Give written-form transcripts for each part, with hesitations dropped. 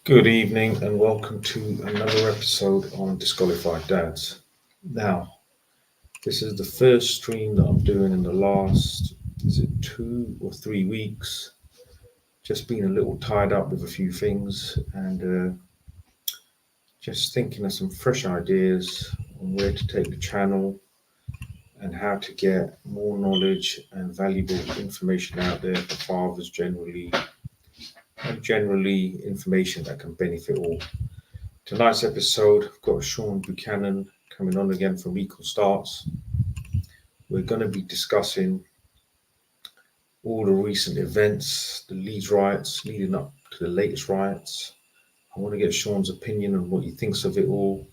Good evening and welcome to another episode on Disqualified Dads. Now, this is the first stream that I'm doing in the last, is it 2 or 3 weeks? Just been a little tied up with a few things and just thinking of some fresh ideas on where to take the channel and how to get more knowledge and valuable information out there for fathers generally, and generally information that can benefit all. Tonight's episode, I've got Shaun Buchannan coming on again from Equal Starts. We're going to be discussing all the recent events, the Leeds riots leading up to the latest riots. I want to get Shaun's opinion on what he thinks of it all,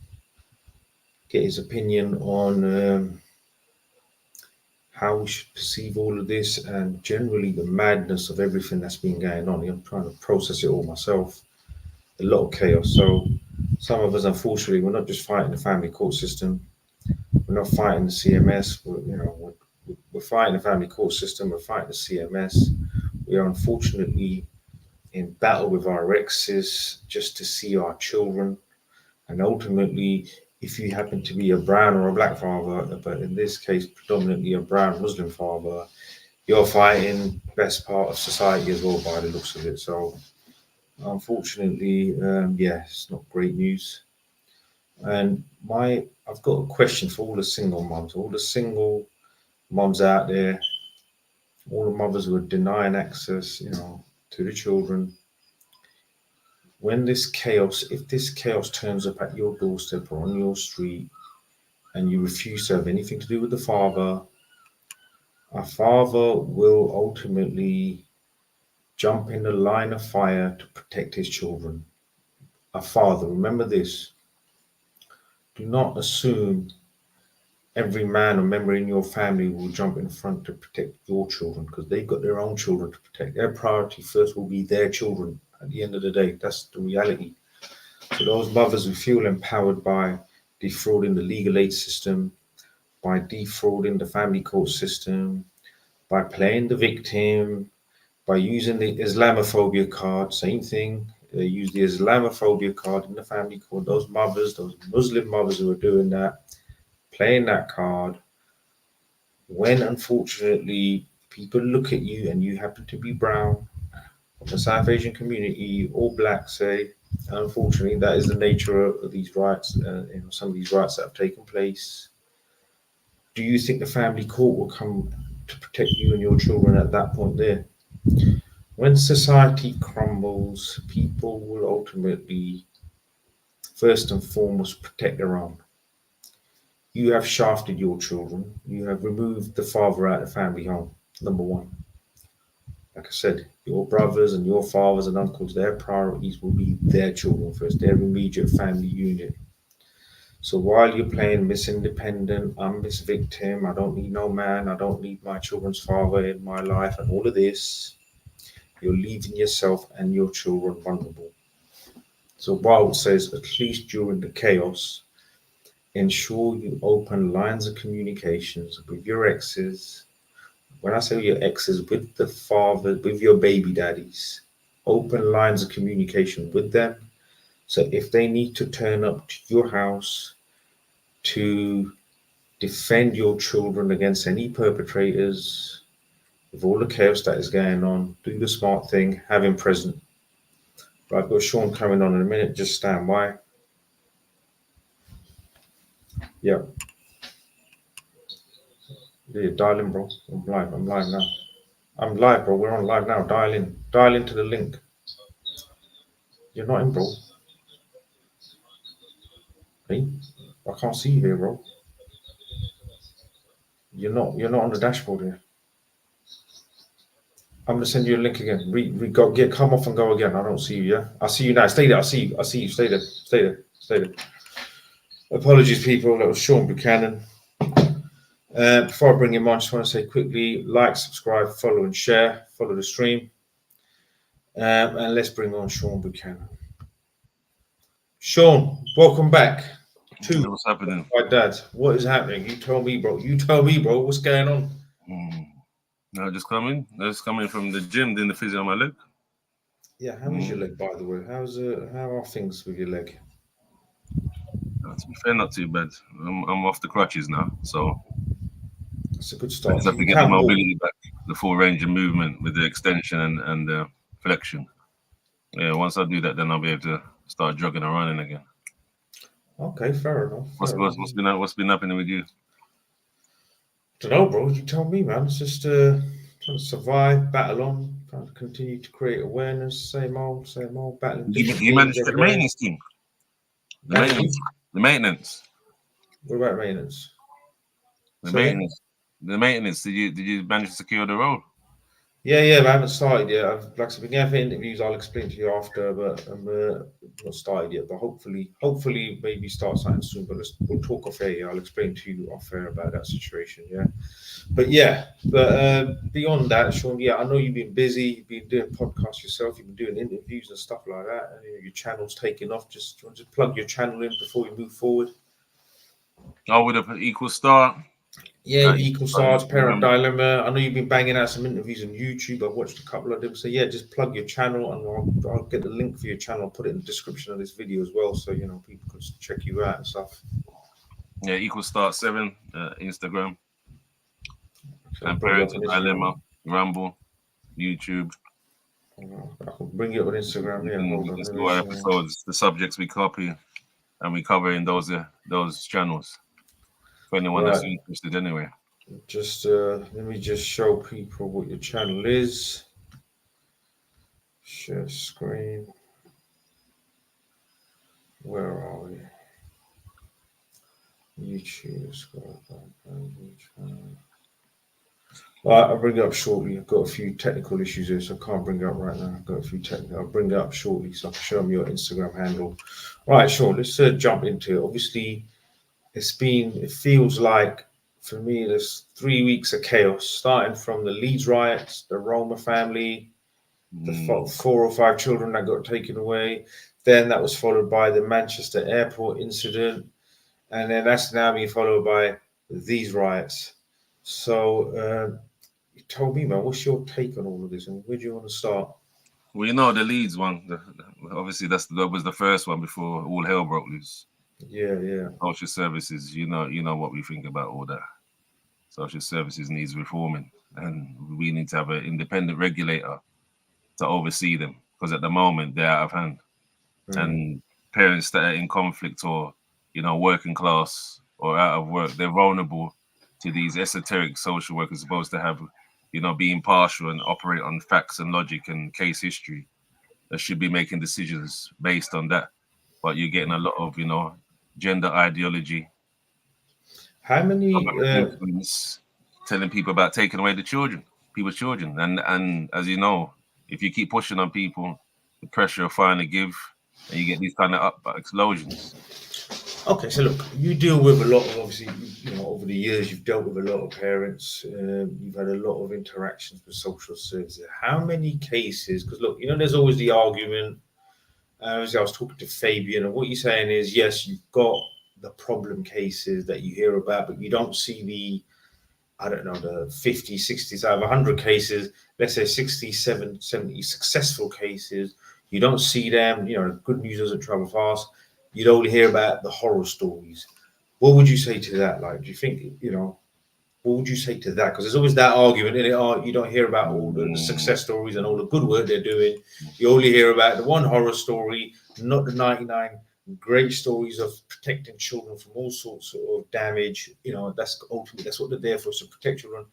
get his opinion on how we should perceive all of this and generally the madness of everything that's been going on. I'm trying to process it all myself. A lot of chaos. So some of us, unfortunately, we're not just fighting the family court system. We're not fighting the CMS. We're fighting the family court system. We're fighting the CMS. We are unfortunately in battle with our exes just to see our children. And ultimately, if you happen to be a brown or a black father, but in this case, predominantly a brown Muslim father, you're fighting best part of society as well by the looks of it. So unfortunately, it's not great news. And I've got a question for all the single moms out there, all the mothers who are denying access, to the children. When if this chaos turns up at your doorstep or on your street, and you refuse to have anything to do with the father, a father will ultimately jump in the line of fire to protect his children. A father, remember this. Do not assume every man or member in your family will jump in front to protect your children because they've got their own children to protect. Their priority first will be their children at the end of the day. That's the reality. So those mothers who feel empowered by defrauding the legal aid system, by defrauding the family court system, by playing the victim, by using the Islamophobia card, same thing. They use the Islamophobia card in the family court. Those mothers, those Muslim mothers who are doing that, playing that card, when unfortunately people look at you and you happen to be brown, from the South Asian community, or black, say, unfortunately, that is the nature of these riots, some of these riots that have taken place. Do you think the family court will come to protect you and your children at that point there? When society crumbles, people will ultimately, first and foremost, protect their own. You have shafted your children. You have removed the father out of the family home, number one. Like I said, your brothers and your fathers and uncles, their priorities will be their children first, their immediate family unit. So while you're playing Miss Independent, I'm Miss Victim, I don't need no man, I don't need my children's father in my life, and all of this, you're leaving yourself and your children vulnerable. So Wild says, at least during the chaos, ensure you open lines of communications with your exes. When I say your exes, with the father, with your baby daddies, open lines of communication with them. So if they need to turn up to your house to defend your children against any perpetrators, with all the chaos that is going on, do the smart thing, have him present. Right, I've got Shaun coming on in a minute, just stand by. Yeah. Yeah, dial in, bro. I'm live now. I'm live, bro. We're on live now. Dial in. Dial into the link. You're not in, bro. Hey, I can't see you here, bro. You're not on the dashboard here. I'm gonna send you a link again. Come off and go again. I don't see you, yeah? I see you now. Stay there. I see you. Stay there. Stay there. Stay there. Apologies, people. That was Shaun Buchannan. Before I bring him on, I just want to say quickly, like, subscribe, follow, and share. Follow the stream. And let's bring on Shaun Buchannan. Shaun, welcome back to What's happening? my dad. What is happening? You tell me, bro. What's going on? No, just coming from the gym, doing the physio on my leg. Yeah, how is your Mm. leg, by the way? How are things with your leg? To be fair, not too bad. I'm off the crutches now, so That's a good I start. just So have you to get the can walk. mobility back, the full range of movement with the extension and the flexion. Yeah, once I do that, then I'll be able to start jogging and running again. Okay, fair enough. What's Fair what's, enough. what's been what's been happening with you? Don't know, bro. You tell me, man. It's just trying to survive, battle on, trying to continue to create awareness. Same old, battling different You demons managed to get every the day. maintenance team, the Managing. maintenance, the maintenance, What about maintenance? the So again? maintenance, the maintenance. Did you manage to secure the role? Yeah, but I haven't started yet. Like I said, been going for interviews. I'll explain to you after, but I'm not started yet. But hopefully, maybe start something soon. But we'll talk off air. Yeah. I'll explain to you off air about that situation. Yeah. But beyond that, Sean, yeah, I know you've been busy. You've been doing podcasts yourself. You've been doing interviews and stuff like that. And your channel's taking off. Just want to plug your channel in before we move forward. Oh, with an equal start. Yeah, Equal Stars, Parent Instagram. Dilemma. I know you've been banging out some interviews on YouTube. I've watched a couple of them. So yeah, just plug your channel, and I'll get the link for your channel. I'll put it in the description of this video as well, so people can check you out and stuff. Yeah, equal start 7, Instagram, So I'll and bring you up Parental on Dilemma, Instagram. Rumble, YouTube. I can bring you up on Instagram. You Yeah, can hold you on. can Let see me what see. episodes, the subjects we copy and we cover in those channels for anyone that's Right. interested. Anyway, Just let me just show people what your channel is. Share screen. Where are we? YouTube. Scroll down. Right, I'll bring it up shortly. I've got a few technical issues here, so I can't bring it up right now. I've got a few technical. I'll bring it up shortly so I can show them your Instagram handle. Right, sure. Let's jump into it. Obviously, it feels like, for me, there's 3 weeks of chaos, starting from the Leeds riots, the Roma family, the mm, 4 or 5 children that got taken away. Then that was followed by the Manchester airport incident. And then that's now being followed by these riots. So, you told me, man, what's your take on all of this, and where do you want to start? well, the Leeds one. Obviously, that was the first one before all hell broke loose. Yeah, yeah. Social services. You know what we think about all that. Social services needs reforming, and we need to have an independent regulator to oversee them because at the moment they're out of hand. Mm. And parents that are in conflict or working class or out of work, they're vulnerable to these esoteric social workers supposed to have be impartial and operate on facts and logic and case history that should be making decisions based on that. But you're getting a lot of gender ideology, How many? government influence, telling people about taking away people's children, and as you know, if you keep pushing on people, the pressure will finally give, and you get these kind of up explosions. Okay, so look, you deal with a lot of, obviously, over the years you've dealt with a lot of parents. You've had a lot of interactions with social services. How many cases? Because look, there's always the argument. Obviously, I was talking to Fabian, and what you're saying is, yes, you've got the problem cases that you hear about, but you don't see I don't know, the 50, 60, out of 100 cases, let's say 67, 70 successful cases. You don't see them. Good news doesn't travel fast. You'd only hear about the horror stories. What would you say to that? Like, do you think, what would you say to that? Because there's always that argument in it. Oh, you don't hear about all the Mm, success stories and all the good work they're doing. You only hear about the one horror story, not the 99 great stories of protecting children from all sorts of damage. That's what they're there for, to protect children.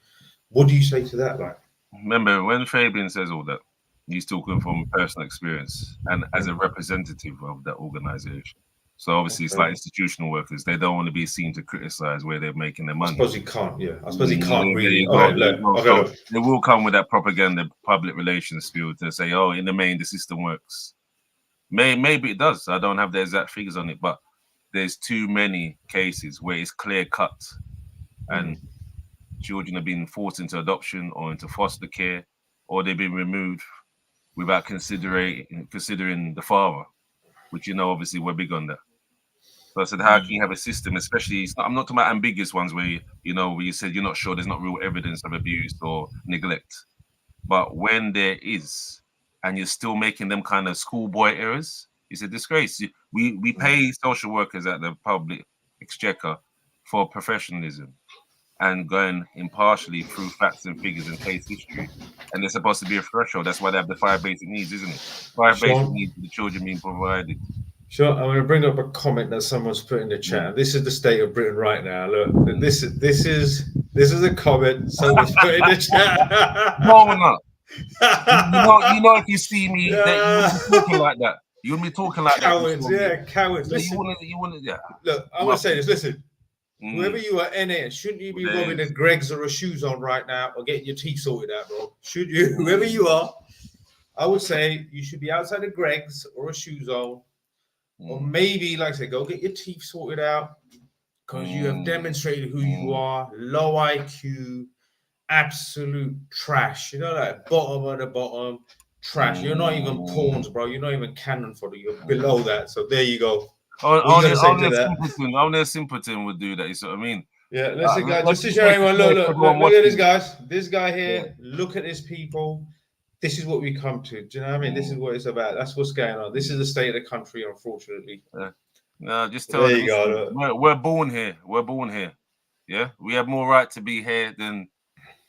What do you say to that? Like, Remember, when Fabian says all that, he's talking from personal experience and as a mm, representative of that organization. So obviously, it's okay, like institutional workers; they don't want to be seen to criticize where they're making their I money. suppose he can't. Yeah, I suppose he can't There really. you go. Okay, There you look. go. Okay, So look. they will come with that propaganda, public relations skill to say, "Oh, in the main, the system works." Maybe it does. I don't have the exact figures on it, but there's too many cases where it's clear cut and Mm. children have been forced into adoption or into foster care, or they've been removed without considering the father, which obviously we're big on that. So I said, how can you have a system, especially I'm not talking about ambiguous ones where where you said you're not sure there's not real evidence of abuse or neglect, but when there is, and you're still making them kind of schoolboy errors. It's a disgrace. We pay social workers at the public exchequer for professionalism and going impartially through facts and figures and case history. And there's supposed to be a threshold. That's why they have the 5 basic needs, isn't it? 5 basic Shaun? needs for the children being provided. Sure, I'm going to bring up a comment that someone's put in the chat. This is the state of Britain right now. Look, this is a comment someone's put in the chat. No, not. You know, if you see me, that you wouldn't be talking like that. You wouldn't be talking like cowards, that. Cowards. So Listen, you wouldn't, yeah. Look, I want to say this. Listen, whoever you are, NA, shouldn't you be robbing a Greggs or a Shoes on right now, or getting your teeth sorted out, bro? Should you? Whoever you are, I would say you should be outside of Greggs or a Shoes on, or maybe, like I said, go get your teeth sorted out, because you have demonstrated who you are. Low IQ, absolute trash. You know, like bottom of the bottom. Trash. You're not even pawns, bro. You're not even cannon fodder. You're below that. So there you go. Only a simpleton would do that. You see what I mean? Yeah. Listen, guys. Just to show everyone. Look at this, guys. This guy here. Yeah. Look at this, people. This is what we come to. Do you know what I mean? This is what it's about. That's what's going on. This is the state of the country, unfortunately. No, just tell them. We're born here. We're born here. Yeah. We have more right to be here than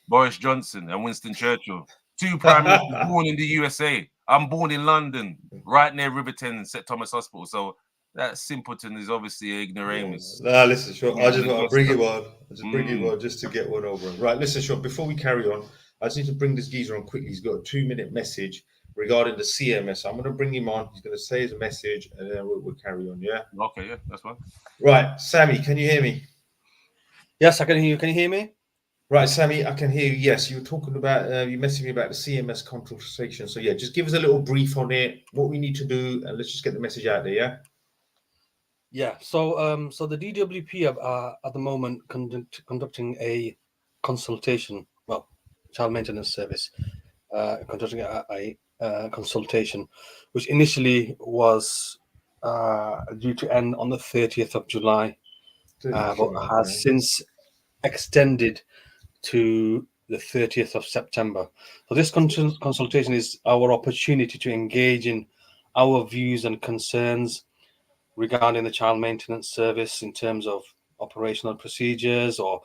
Boris Johnson and Winston Churchill. 2 prime ministers born in the USA. I'm born in London, right near River Thames, St Thomas Hospital. So that simpleton is obviously an ignoramus. Nah, listen, Shaun. I just want to bring you on. Bring you on just to get one over. Right, listen, Shaun. Before we carry on, I just need to bring this geezer on quickly. He's got a 2-minute message regarding the CMS. I'm going to bring him on. He's going to say his message, and then we'll carry on. Yeah. Okay. Yeah, that's fine. Right, Sammy, can you hear me? Yes, I can hear you. Can you hear me? Right, Sammy, I can hear you. Yes, you were talking about, you messaged me about the CMS consultation. So, yeah, just give us a little brief on it, what we need to do, and let's just get the message out there, yeah? Yeah, so so the DWP are at the moment conducting a consultation, well, child maintenance service, conducting a consultation, which initially was due to end on the 30th of July, but has since extended to the 30th of September. So this consultation is our opportunity to engage in our views and concerns regarding the child maintenance service in terms of operational procedures or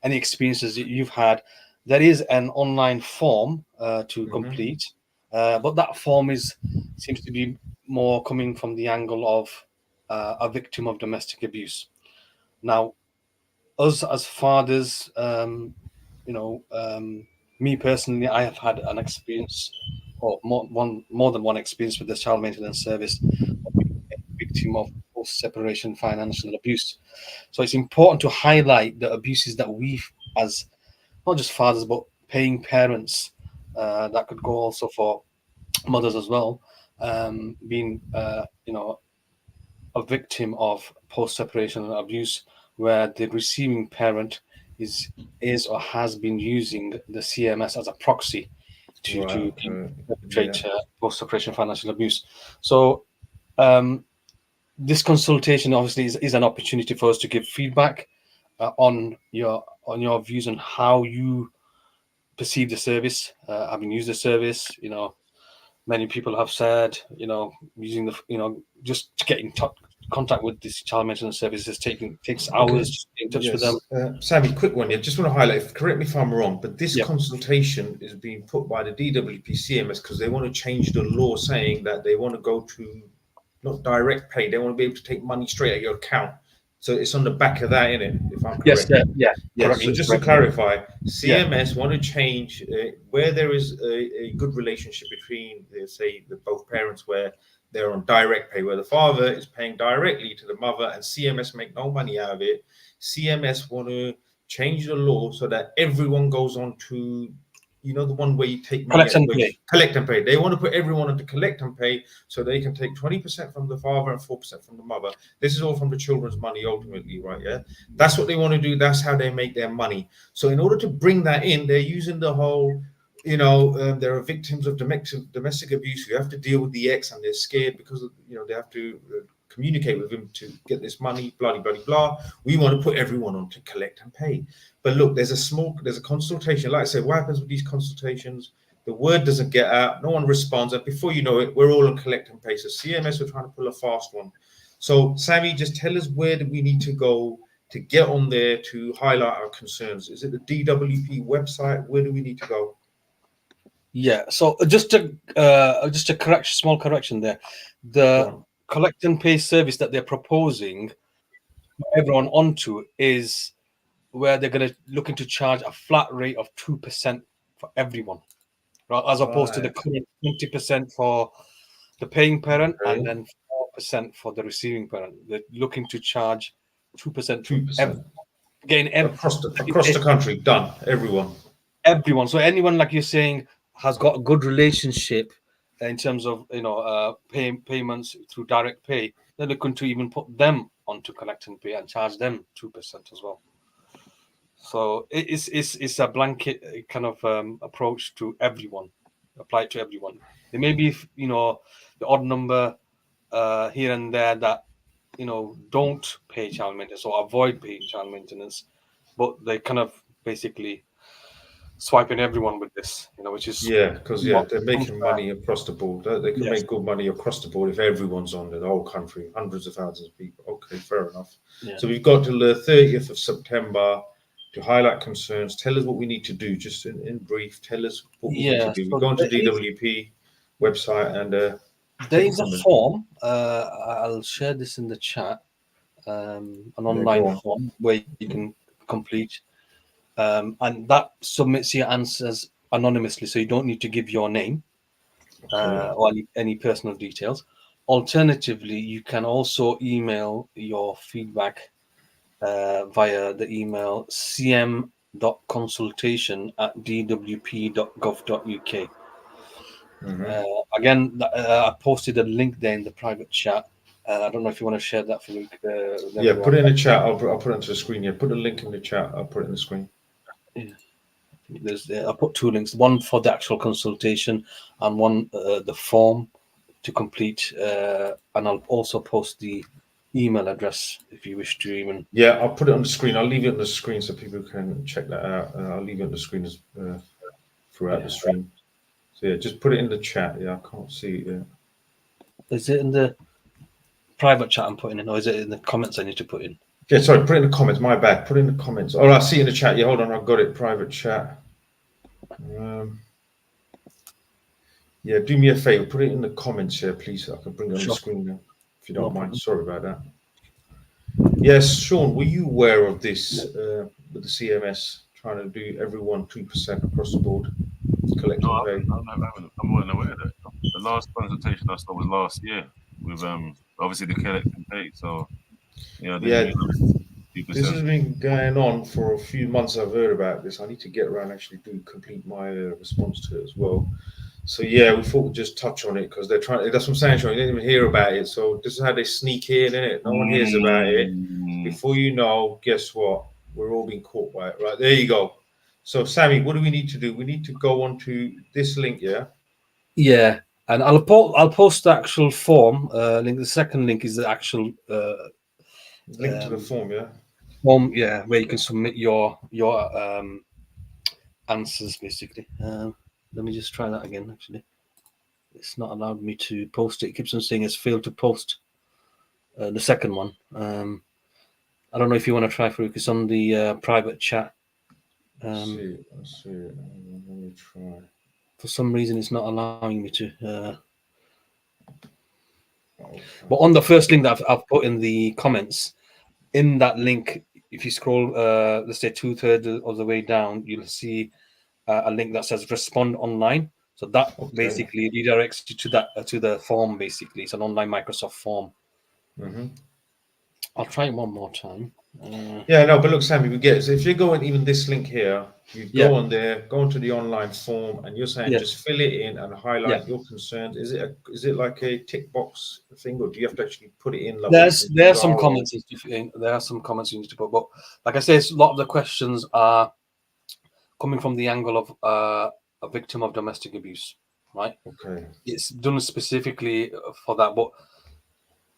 any experiences that you've had. There is an online form to complete, but that form seems to be more coming from the angle of a victim of domestic abuse. Now, us as fathers, me personally, I have had an experience, or more than one experience with the child maintenance service, of being a victim of post-separation financial abuse. So it's important to highlight the abuses that we, as not just fathers but paying parents, that could go also for mothers as well, being a victim of post-separation abuse, where the receiving parent is or has been using the CMS as a proxy to perpetrate post-separation financial abuse. So this consultation obviously is an opportunity for us to give feedback on your views on how you perceive the service, having used the service. Many people have said, using the, just to get in contact with this child maintenance services takes hours to get in touch with them. Sammy, quick one. Just want to highlight, correct me if I'm wrong, but this consultation is being put by the DWP CMS because they want to change the law, saying that they want to go to not direct pay. They want to be able to take money straight at your account. So it's on the back of that, isn't it? If I'm correct. Yes. So just to clarify, CMS want to change where there is a good relationship between, say, both parents, where they're on direct pay, where the father is paying directly to the mother and CMS make no money out of it. CMS want to change the law so that everyone goes on to, the one where you take money collect and pay. They want to put everyone onto collect and pay so they can take 20% from the father and 4% from the mother. This is all from the children's money ultimately, right? Yeah, that's what they want to do. That's how they make their money. So in order to bring that in, they're using the whole, there are victims of domestic abuse who have to deal with the ex, and they're scared because they have to communicate with him to get this money, blah, blah, blah. We want to put everyone on to collect and pay. But look, there's a consultation. Like I said, what happens with these consultations? The word doesn't get out. No one responds. And before you know it, we're all on collect and pay. So CMS are trying to pull a fast one. So Sammy, just tell us where do we need to go to get on there to highlight our concerns? Is it the DWP website? Where do we need to go? Yeah. So just a small correction there. The collect and pay service that they're proposing everyone onto is where they're going to looking to charge a flat rate of 2% for everyone, right? As opposed to the current 20% for the paying parent and then 4% for the receiving parent. They're looking to charge 2%. 2%. Again, Across the country, done. Everyone. So anyone, like you're saying, has got a good relationship in terms of payments through direct pay, they're looking to even put them onto collect and pay and charge them 2% as well. So it's a blanket kind of approach to everyone, apply it to everyone. There may be the odd number here and there that don't pay child maintenance or avoid paying child maintenance, but they kind of basically swiping everyone with this, which is because they're making money across the board. They can make good money across the board if everyone's on the whole country, hundreds of thousands of people. Okay, fair enough. So we've got till the 30th of September to highlight concerns. Tell us what we need to do, just in brief. Tell us what we need to do. We go onto DWP website and there is a form. I'll share this in the chat. An online form where you can complete. And that submits your answers anonymously, so you don't need to give your name or any personal details. Alternatively, you can also email your feedback via the email cm.consultation@dwp.gov.uk. Again, I posted a link there in the private chat. I don't know if you want to share that for me. Put it in the chat. I'll put it onto the screen. Put a link in the chat. I'll put it in the screen. I put two links, one for the actual consultation and one the form to complete, and I'll also post the email address if you wish to even. I'll put it on the screen. I'll leave it on the screen so people can check that out. I'll leave it on the screen throughout the stream. So just put it in the chat. I can't see it yet. Is it in the private chat I'm putting in, or is it in the comments I need to put in? Sorry, put it in the comments. My bad. Put it in the comments. I see it in the chat. Hold on. I've got it. Private chat. Do me a favor. Put it in the comments here, please. So I can bring it on the screen now, if you don't mind. Sorry about that. Yes, Shaun, were you aware of this with the CMS trying to do everyone 2% across the board? Collective pay? I wasn't aware of that. The last consultation I saw was last year with obviously the collective pay. So this has been going on for a few months. I've heard about this. I need to get around and actually complete my response to it as well. So we thought we'd just touch on it because they're trying. That's what I'm saying, Shaun. You didn't even hear about it. So this is how they sneak in, innit? No one hears about it. Before you know, guess what? We're all being caught by it. Right, there you go. So Sammy, what do we need to do? We need to go onto this link, Yeah, and I'll post the actual form link. The second link is the actual link to the form, form, where you can submit your answers basically. Let me just try that again. Actually, it's not allowed me to post it. It keeps on saying it's failed to post the second one. I don't know if you want to try for it. It's on the private chat. Let's see. Let me try. For some reason, it's not allowing me to. But on the first link that I've put in the comments, in that link, if you scroll, let's say 2/3 of the way down, you'll see a link that says "Respond Online." So that basically redirects you to the form. Basically, it's an online Microsoft form. I'll try it one more time. But look, Sammy, we get it. So if you're going even this link here, you go on there, go into the online form, and you're saying just fill it in and highlight your concerns. Is it like a tick box thing, or do you have to actually put it in? There are some comments. There are some comments you need to put, but like I say, a lot of the questions are coming from the angle of a victim of domestic abuse, right? Okay. It's done specifically for that, but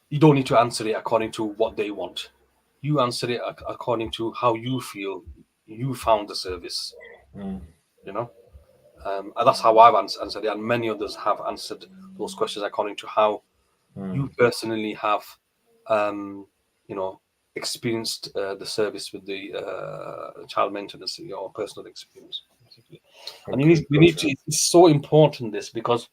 you don't need to answer it according to what they want. You answer it according to how you feel you found the service. And that's how I've answered it, and many others have answered those questions according to how you personally have, experienced the service with the child maintenance, your personal experience. Basically. And you need to. It's so important this, because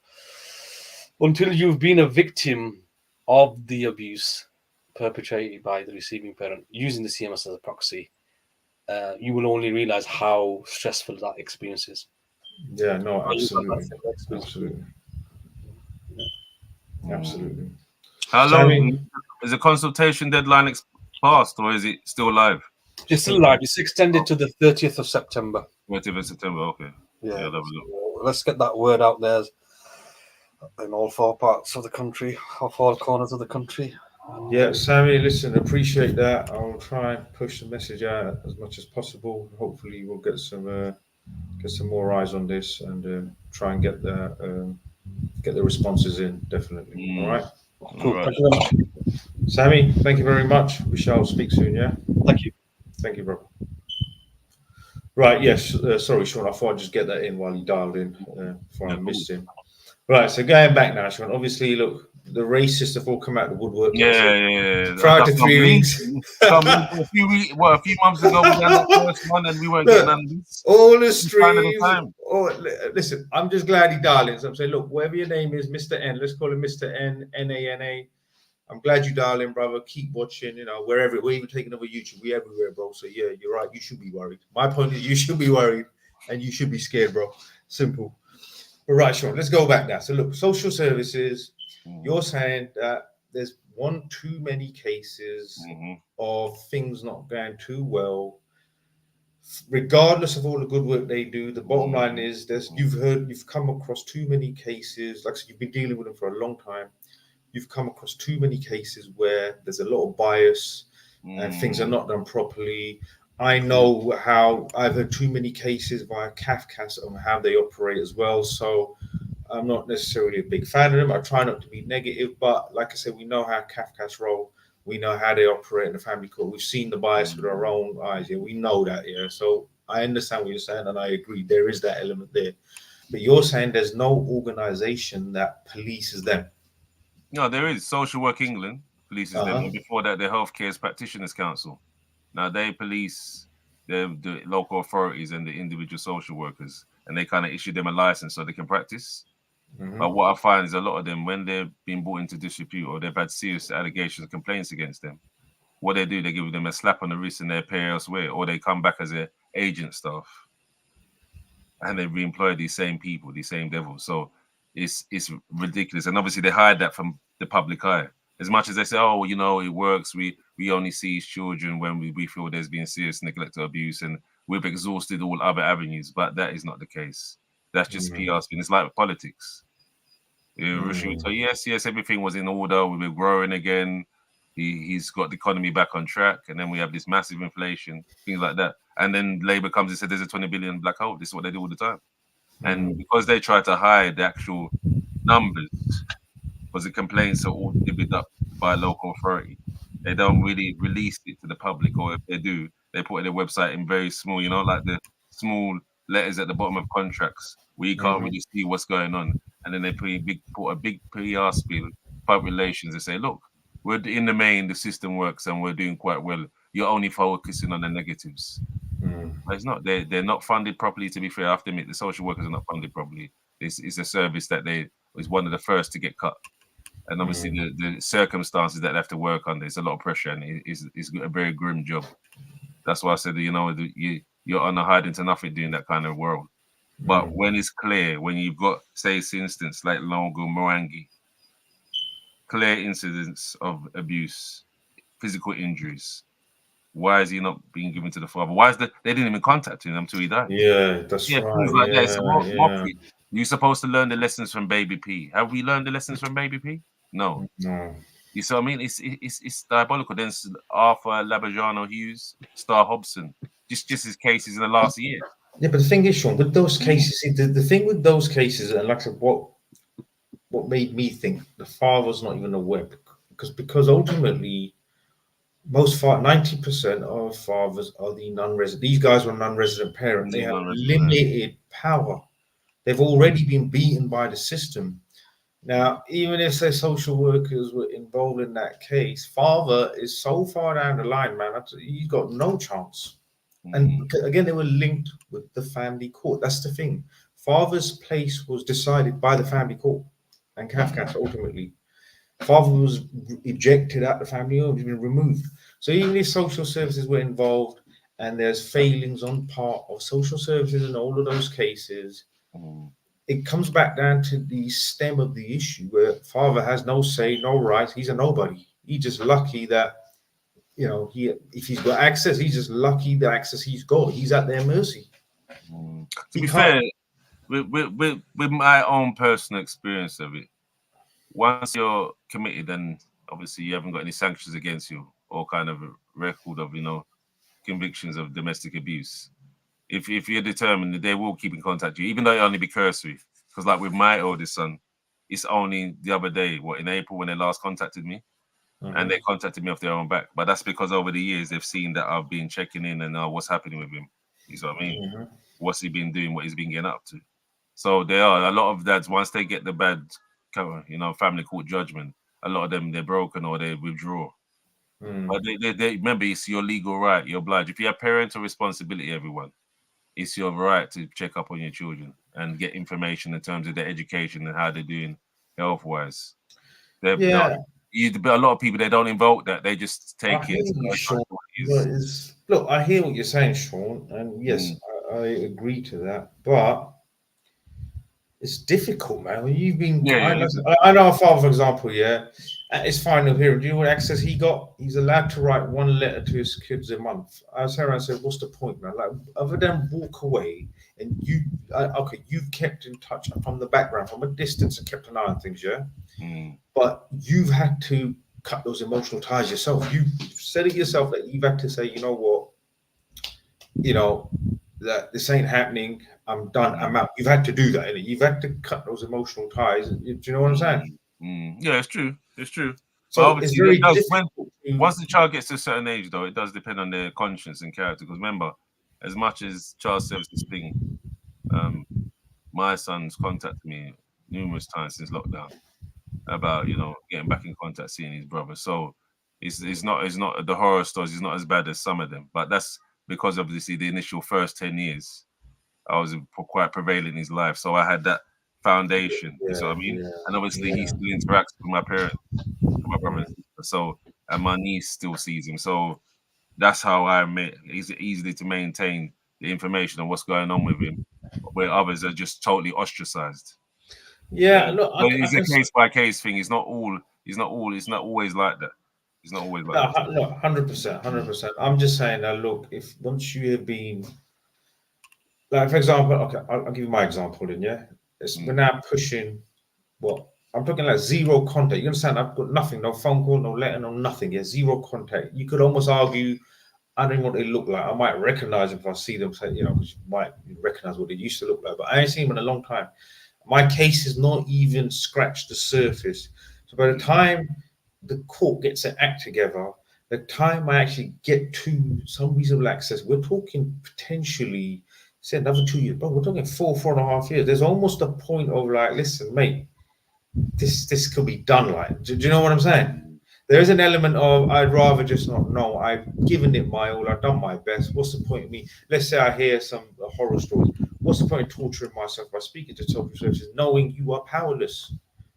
until you've been a victim of the abuse perpetrated by the receiving parent using the CMS as a proxy, you will only realize how stressful that experience is. Yeah, no, absolutely. Absolutely. Absolutely. How long is the consultation deadline passed, or is it still live? It's still live. It's extended to the 30th of September. 30th of September, okay. Yeah. So let's get that word out there in all four parts of the country, or four corners of the country. Yeah, Sammy, listen, appreciate that. I'll try and push the message out as much as possible. Hopefully, we'll get some more eyes on this, and try and get the responses in. Definitely. All right. Cool. Thank you very much, Sammy. Thank you very much. We shall speak soon. Yeah. Thank you. Thank you, bro. Right. Yes. Sorry, Shaun. I thought I'd just get that in while you dialed in before I missed him. Right. So going back now, Shaun. Obviously, look. The racists have all come out of the woodwork. Yeah. Prior to 3 weeks. A few months ago, we done the first one and we weren't getting none of this. All the streams. Listen, I'm just glad he dialed in. So I'm saying, look, whatever your name is, Mr. N, let's call him Mr. N, N-A-N-A. I'm glad you dialed in, brother. Keep watching, wherever. We're even taking over YouTube. We're everywhere, bro. So, yeah, you're right. You should be worried. My point is you should be worried and you should be scared, bro. Simple. But right, Shaun, let's go back now. So, look, social services. You're saying that there's one too many cases of things not going too well. Regardless of all the good work they do, the bottom line is you've come across too many cases. Like I said, you've been dealing with them for a long time. You've come across too many cases where there's a lot of bias and things are not done properly. I know how I've heard too many cases via CAFCAS on how they operate as well. So I'm not necessarily a big fan of them. I try not to be negative, but like I said, we know how CAFCAS roll. We know how they operate in the family court. We've seen the bias with our own eyes. Yeah, we know that. Yeah, so I understand what you're saying, and I agree. There is that element there, but you're saying there's no organisation that polices them. No, there is. Social Work England polices them, and before that, the Healthcare Practitioners Council. Now they police the local authorities and the individual social workers, and they kind of issue them a license so they can practice. But what I find is a lot of them, when they've been brought into disrepute or they've had serious allegations, complaints against them, what they do, they give them a slap on the wrist and they pay elsewhere, or they come back as an agent staff and they re-employ these same people, these same devils. So it's ridiculous. And obviously they hide that from the public eye. As much as they say, oh, it works. We only see children when we feel there's been serious neglect or abuse, and we've exhausted all other avenues. But that is not the case. That's just PR spin. It's like politics. So yes, everything was in order. We were growing again. He's got the economy back on track, and then we have this massive inflation, things like that. And then Labour comes and says there's a 20 billion black hole. This is what they do all the time. And because they try to hide the actual numbers, because the complaints are all divvied up by a local authority, they don't really release it to the public, or if they do, they put their website in very small, like the small letters at the bottom of contracts where you can't really see what's going on. And then they put a big PR spin, public relations, and say, look, we're in the main, the system works and we're doing quite well. You're only focusing on the negatives. But it's not. They're not funded properly, to be fair. I have to admit, the social workers are not funded properly. It's a service that was one of the first to get cut. And obviously the circumstances that they have to work under, there's a lot of pressure, and it's a very grim job. That's why I said, you're on a hiding to nothing doing that kind of world. But when it's clear, when you've got, say, for instance, like Longo Morangi, clear incidents of abuse, physical injuries, why is he not being given to the father? Why is they didn't even contact him until he died? Yeah, that's right. Things like that. So you're supposed to learn the lessons from Baby P. Have we learned the lessons from Baby P? No. You see what I mean? It's diabolical. Then Arthur Labajano Hughes, Star Hobson, just his cases in the last year. Yeah, but the thing is, Shaun, with those cases, the thing with those cases, and like I said, what made me think the father's not even aware, because ultimately, 90% of fathers are the non-resident. These guys were non-resident parents. They have limited power. They've already been beaten by the system. Now, even if say social workers were involved in that case, father is so far down the line, man. He's got no chance. And again, they were linked with the family court. That's the thing. Father's place was decided by the family court and Kafkas ultimately. Father was ejected out the family home, he's been removed. So even if social services were involved and there's failings on part of social services in all of those cases, it comes back down to the stem of the issue where father has no say, no rights. He's a nobody. He's just lucky that, you know, if he's got access, he's just lucky the access he's got. He's at their mercy. To be fair, with my own personal experience of it, once you're committed and obviously you haven't got any sanctions against you or kind of record of, you know, convictions of domestic abuse, if you're determined, they will keep in contact with you, even though it only be cursory. Because like with my oldest son, it's only the other day, in April when they last contacted me, and they contacted me off their own back. But that's because over the years they've seen that I've been checking in and what's happening with him. You know what I mean? What's he been doing? What he's been getting up to? So there are a lot of dads, once they get the bad, you know, family court judgment, a lot of them, they're broken or they withdraw. But they remember, it's your legal right. You're obliged. If you have parental responsibility, everyone, it's your right to check up on your children and get information in terms of their education and how they're doing health-wise. But a lot of people, they don't invoke that. They just take it. Sean. Look, I hear what you're saying, Sean, and yes, I agree to that. But it's difficult, man. When you've been, I know a father, for example, at his final hearing, do you know what access he got? He's allowed to write one letter to his kids a month. I was around and said, what's the point, man? Like, other than walk away and you've kept in touch from the background, from a distance, and kept an eye on things, but you've had to cut those emotional ties yourself. You said it yourself that you've had to say, you know what, you know, that this ain't happening. I'm done. I'm out. You've had to do that, innit? You've had to cut those emotional ties. Do you know what I'm saying? Yeah, it's true. It's true. So it's very difficult. Once the child gets to a certain age, though, it does depend on their conscience and character. Because remember, as much as child services thing, my son's contacted me numerous times since lockdown about, you know, getting back in contact, seeing his brother. So it's not the horror stories. It's not as bad as some of them, but that's because obviously the initial first 10 years, I was quite prevalent in his life. So I had that foundation, you know what I mean? And obviously he still interacts with my parents, my brother and sister. So, and my niece still sees him. So that's how it's easily to maintain the information on what's going on with him, where others are just totally ostracized. Look, it's a case by case thing. It's not always like that. It's not always like that. No, 100%. I'm just saying that, look, if once you have been, like, for example, okay, I'll give you my example then, we're now pushing, I'm talking like zero contact. You understand? I've got nothing, no phone call, no letter, no nothing. Zero contact. You could almost argue, I don't know what they look like. I might recognize them if I see them, say, you know, because you might recognize what they used to look like, but I ain't seen them in a long time. My case has not even scratched the surface. So by the time the court gets an act together, the time I actually get to some reasonable access, we're talking potentially, say, another 2 years, but we're talking 4.5 years. There's almost a point of like, listen, mate, this could be done. Like, do you know what I'm saying? There is an element of I'd rather just not know. I've given it my all. I've done my best. What's the point of me? Let's say I hear some horror stories. What's the point of torturing myself by speaking to social services, knowing you are powerless?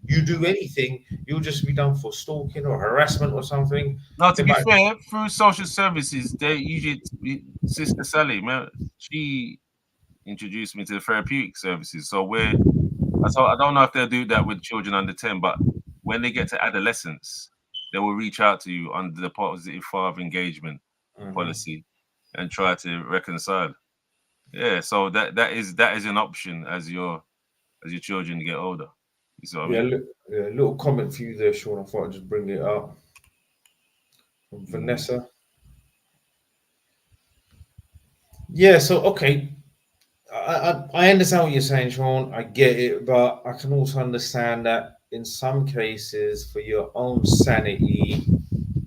You do anything, you'll just be done for stalking or harassment or something. Now, to be fair, through social services, they usually, Sister Sally, man, she introduced me to the therapeutic services. So I don't know if they'll do that with children under 10, but when they get to adolescence, they will reach out to you under the positive father engagement policy and try to reconcile. Yeah, so that is an option as your children get older. You see what I mean? A little comment for you there, Sean. I thought I'd just bring it up from Vanessa. Yeah, so okay. I understand what you're saying, Sean. I get it, but I can also understand that in some cases, for your own sanity,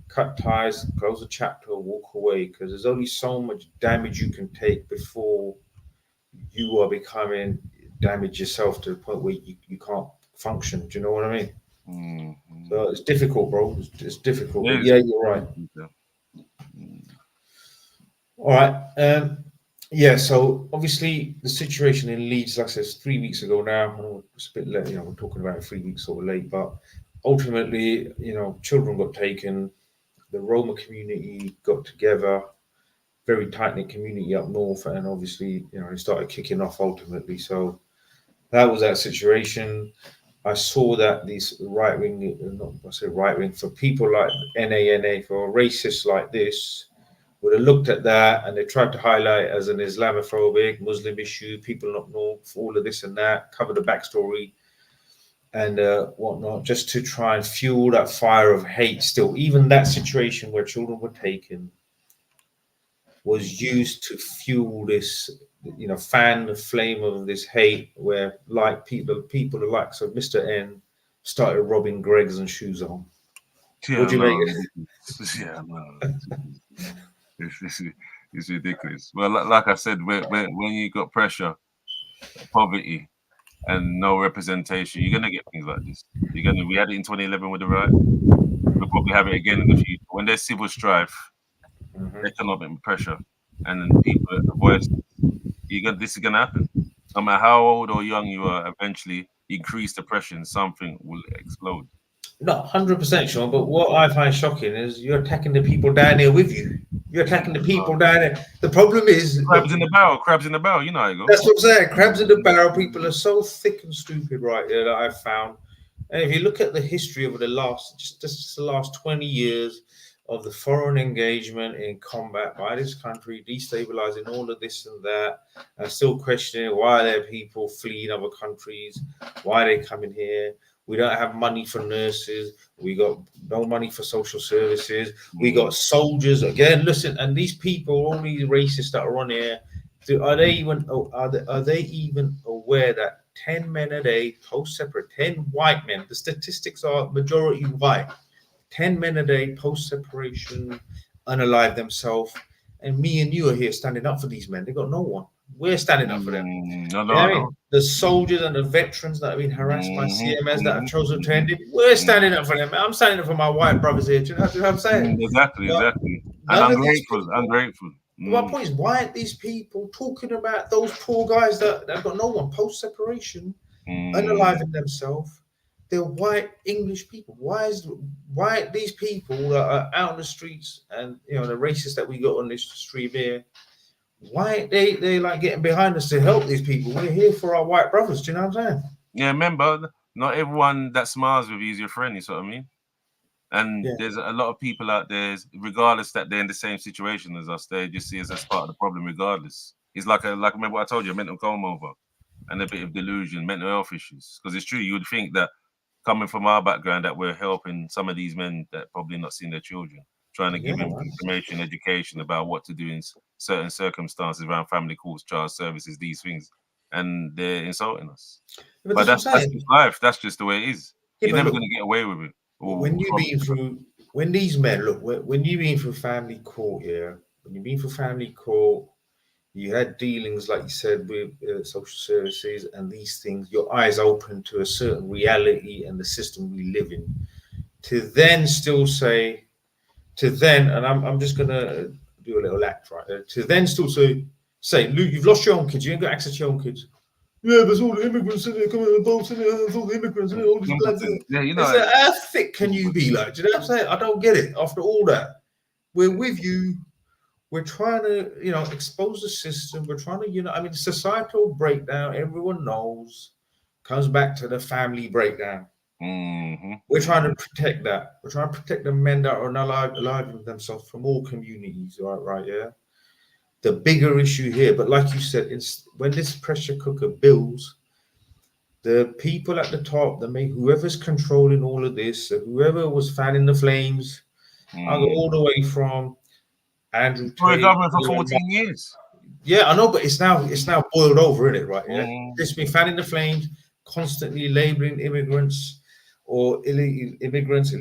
cut ties, close a chapter, walk away, because there's only so much damage you can take before you are becoming damage yourself to the point where you can't function. Do you know what I mean? Mm-hmm. So it's difficult, bro. It's difficult. But It yeah, is. you're right. Mm. All right. Yeah. So obviously the situation in Leeds, like I said, 3 weeks ago now. I know it's a bit late. We're talking about it 3 weeks sort of late, but ultimately, children got taken. The Roma community got together, very tight knit community up north, and obviously, it started kicking off ultimately. So that was that situation. I saw that these right wing, not I say right wing, for people like NANA, for racists like this, would have looked at that and they tried to highlight it as an Islamophobic, Muslim issue, people up north, all of this and that, cover the backstory and whatnot, just to try and fuel that fire of hate still. Even that situation where children were taken was used to fuel this, fan the flame of this hate where like people the likes of Mr. N started robbing Greggs and shoes on. What Yeah, do you no, make it? yeah, no. It's, it's ridiculous. Well, like I said, when you got pressure, poverty, and no representation, you're gonna get things like this. We had it in 2011 with the riot. We'll probably have it again in the future. When there's civil strife, Mhm. economic pressure, and then people voice, this is gonna happen. No matter how old or young you are, eventually increased oppression, something will explode. Not 100% sure, but what I find shocking is you're attacking the people down there with you. You're attacking the people down there. The problem is, Crabs in the barrel, crabs in the barrel. You know how you go. that's what I'm saying. Crabs in the barrel. People are so thick and stupid right there that I've found. And if you look at the history over the last, just the last 20 years of the foreign engagement in combat by this country, destabilizing all of this and that, and still questioning why there are people fleeing other countries, why they coming here. We don't have money for nurses. We got no money for social services. We got soldiers again. Listen, and these people, all these racists that are on here, are they even aware that 10 men a day post separate, 10 white men, the statistics are majority white, 10 men a day post separation, unalive themselves, and me and you are here standing up for these men. They got no one. We're standing up for them. No, You know I what I know. mean? The soldiers and the veterans that have been harassed by CMS that have chosen to end it, we're Mhm. standing up for them. I'm standing up for my white brothers here. Do you know what I'm saying? Exactly. But And none of these people. ungrateful. My point is, why aren't these people talking about those poor guys that have got no one post separation, unaliving themselves? They're white English people. Why aren't these people that are out on the streets and the racists that we got on this stream here? Why ain't they like getting behind us to help these people? We're here for our white brothers. Do you know what I'm saying? Yeah, remember, not everyone that smiles with you is your friend. You see what I mean? And Yeah. there's a lot of people out there, regardless that they're in the same situation as us, they just see us as part of the problem, regardless. It's like remember what I told you, a mental comb over and a bit of delusion, mental health issues. Because it's true, you would think that coming from our background that we're helping some of these men that probably not seen their children, trying to Yeah, give them man. information, education about what to do in certain circumstances around family courts, child services, these things, and they're insulting us. But But that's what I'm that's saying. just life. That's just the way it is. Yeah, You're but never look, going to get away with it. when you've been through, when these men look, when you've been through family court, when you've been through family court, you had dealings, like you said, with social services and these things. Your eyes open to a certain reality and the system we live in. To then still say, and I'm just gonna do a little act right there. To then still say, Luke, you've lost your own kids. You ain't got access to your own kids. Yeah, there's all the immigrants in there coming in the boats in there. There's all the immigrants in there. All these blacks in there. Yeah, It's like, how thick can you be? Like, do you know what I'm saying? I don't get it. After all that, we're with you. We're trying to, expose the system. We're trying to, I mean, societal breakdown. Everyone knows comes back to the family breakdown. We're trying to protect that. We're trying to protect the men that are not alive themselves from all communities. Right, yeah. The bigger issue here, but like you said, when this pressure cooker builds, the people at the top, whoever's controlling all of this, whoever was fanning the flames, I go all the way from Andrew For a Tate. government for 14 years. Yeah, I know, but it's now boiled over, isn't it? Right? Yeah, It's been fanning the flames, constantly labeling immigrants or illegal immigrants,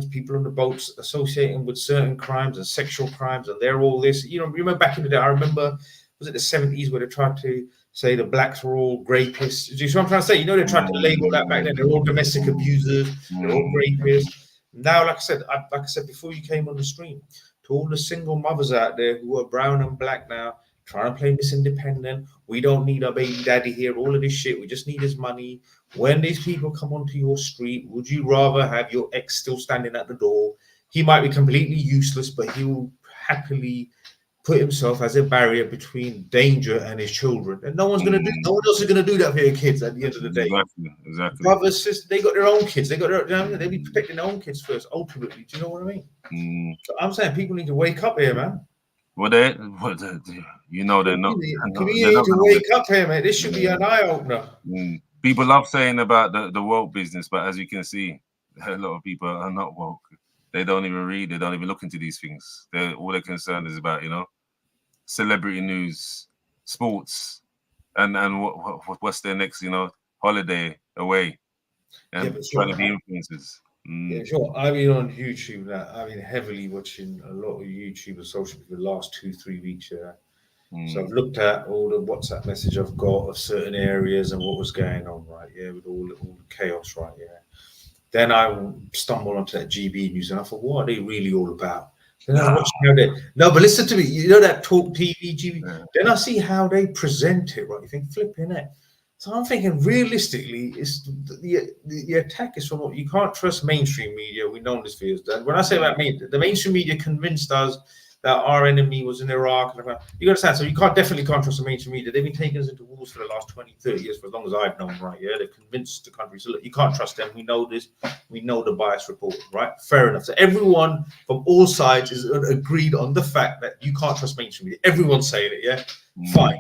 people on the boats associating with certain crimes and sexual crimes, and they're all this. You remember back in the day, I remember was it the 70s where they tried to say the blacks were all rapists? Do you see what I'm trying to say? You know, they tried to label that back then. They're all domestic abusers. They're all rapists. Now, like I said before you came on the stream, to all the single mothers out there who are brown and black now, trying to play Miss Independent. We don't need our baby daddy here. All of this shit. We just need his money. When these people come onto your street, would you rather have your ex still standing at the door? He might be completely useless, but he will happily put himself as a barrier between danger and his children. And no one's going to do. No one else is going to do that for your kids at the end of the day. Exactly. Brothers, sisters, they got their own kids. They got their. They'll be protecting their own kids first. Ultimately, do you know what I mean? So I'm saying people need to wake up here, man. Well, they're not. Community need to wake up here, man. This should be an eye opener. People love saying about the woke business, but as you can see, a lot of people are not woke. They don't even read. They don't even look into these things. All they're concerned is about, celebrity news, sports, and what's their next, holiday away, and trying to be influencers. Yeah, sure. I've been on YouTube now. I've been heavily watching a lot of YouTube and social for the last 2-3 weeks. Yeah. So I've looked at all the WhatsApp message I've got of certain areas and what was going on, right? Yeah, with all the chaos, right? Yeah. Then I stumbled onto that GB news and I thought, what are they really all about? Then I watched how they but listen to me, you know that Talk TV, GB. Yeah. Then I see how they present it, right? You think flipping it. So I'm thinking realistically, it's the attack is from what you can't trust mainstream media. We know this for years. When I say about the mainstream media convinced us that our enemy was in Iraq. You understand? So you definitely can't trust the mainstream media. They've been taking us into wars for the last 20, 30 years, for as long as I've known, right? Yeah, they've convinced the country. So look, you can't trust them. We know this. We know the bias report, right? Fair enough. So everyone from all sides is agreed on the fact that you can't trust mainstream media. Everyone's saying it, yeah? Fine.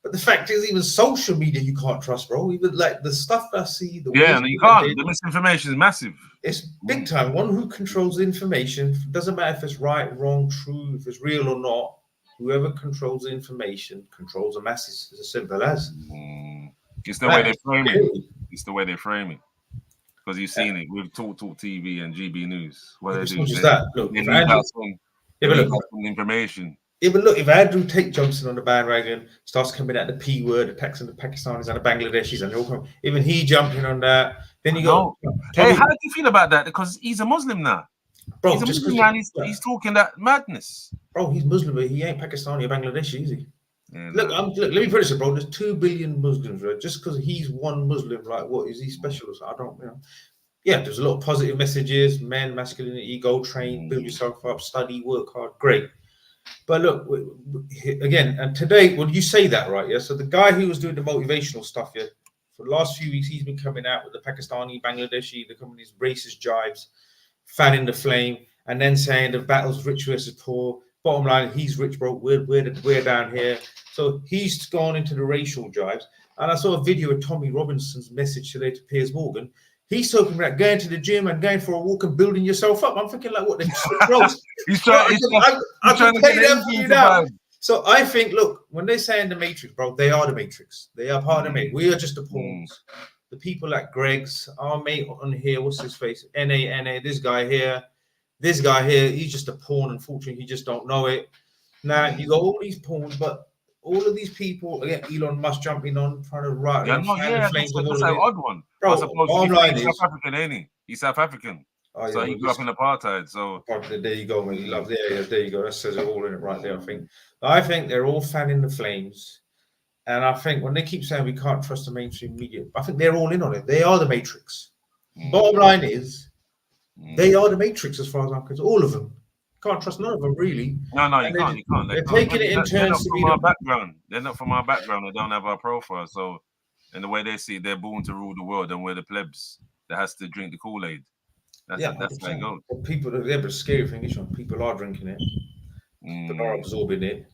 But the fact is, even social media you can't trust, bro. Even like the stuff I see, you can't. The misinformation is massive. It's big time. One who controls the information, doesn't matter if it's right, wrong, true, if it's real or not. Whoever controls the information controls the masses. It's as simple as. It's the way they frame it. It's the way they frame it. Because you've seen it with Talk TV and GB News. What they do? Just that. Look, they leak out some information. Yeah, but look, if Andrew Tate jumps in on the bandwagon, starts coming at the P word, attacking the Pakistanis and the Bangladeshis, and even he jumping on that, then you go. Hey, how do you feel about that? Because he's a Muslim now. Bro, he's a Muslim man. He's talking that madness. Bro, he's Muslim, but he ain't Pakistani or Bangladeshi, is he? Yeah, look, let me put this, bro. There's 2 billion Muslims, right? Just because he's one Muslim, like, what is he special? I don't know. Yeah, there's a lot of positive messages: men, masculinity, go train, build yourself up, study, work hard. Great. But look, again, and today, well, you say that, right? Yeah. So the guy who was doing the motivational stuff, yeah, for the last few weeks, he's been coming out with the Pakistani, Bangladeshi, the company's racist jibes, fanning the flame, and then saying the battle's rich versus poor. Bottom line, he's rich, bro. We're down here. So he's gone into the racial jibes. And I saw a video of Tommy Robinson's message today to Piers Morgan. He's talking about going to the gym and going for a walk and building yourself up. I'm thinking, like, what? He's trying to pay them for you now. So I think, look, when they say in the Matrix, bro, they are the Matrix. They are part of the Matrix. We are just the pawns. The people like Greg's, our mate on here, what's his face? NA, this guy here, he's just a pawn. Unfortunately, he just don't know it. Now, you got all these pawns, but all of these people, again, Elon Musk jumping on, trying to write. That's an odd one. Bro, he's South African, ain't he? He's South African. So he grew up in apartheid. So there you go, man. He loves there you go. That says it all in it right there. I think they're all fanning the flames. And I think when they keep saying we can't trust the mainstream media, I think they're all in on it. They are the Matrix. Bottom line is, they are the Matrix as far as I'm concerned. All of them. Can't trust none of them, really. No, you can't. They're taking it in turns. They're not from our background. They're not from our background. They don't have our profile. So, in the way they see it, they're born to rule the world, and we're the plebs that has to drink the Kool-Aid. That's how it goes. But the scary thing is, people are drinking it. People are absorbing it.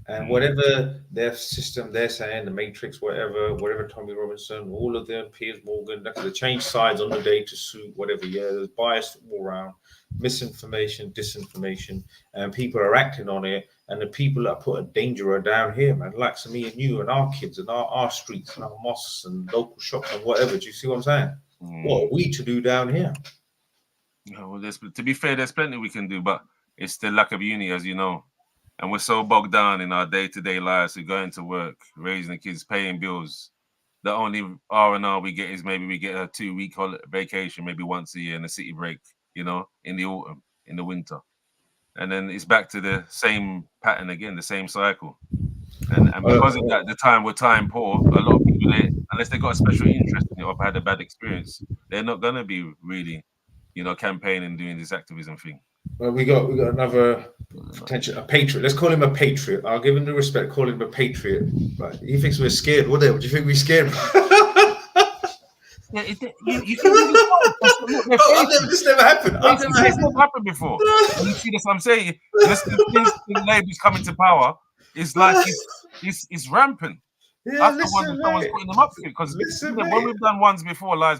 And whatever their system they're saying, the Matrix, whatever Tommy Robinson, all of them, Piers Morgan, they change sides on the day to suit whatever. Yeah, there's bias all around, misinformation, disinformation, and people are acting on it. And the people that put a danger are down here, man, like me and you and our kids and our streets and our mosques and local shops and whatever. Do you see what I'm saying? What are we to do down here? Well, to be fair, there's plenty we can do, but it's the lack of unity, as you know. and we're so bogged down in our day-to-day lives, we're going to work, raising the kids, paying bills. The only R&R we get is maybe we get a 2-week vacation, maybe once a year, and a city break, you know, in the autumn, in the winter. And then it's back to the same pattern again, the same cycle. And because of that, the time we're time poor, a lot of people, unless they got a special interest in it or had a bad experience, they're not going to be really, you know, campaigning, doing this activism thing. Well, we got another potential, a patriot. Let's call him a patriot. I'll give him the respect. Call him a patriot. Right? He thinks we're scared. What do you think we're scared? Yeah, you think this never happened. It's never happened before. You see this? I'm saying, just since Labour's coming to power, it's like it's rampant. Yeah, That's someone's putting them up for it, because when we've done lives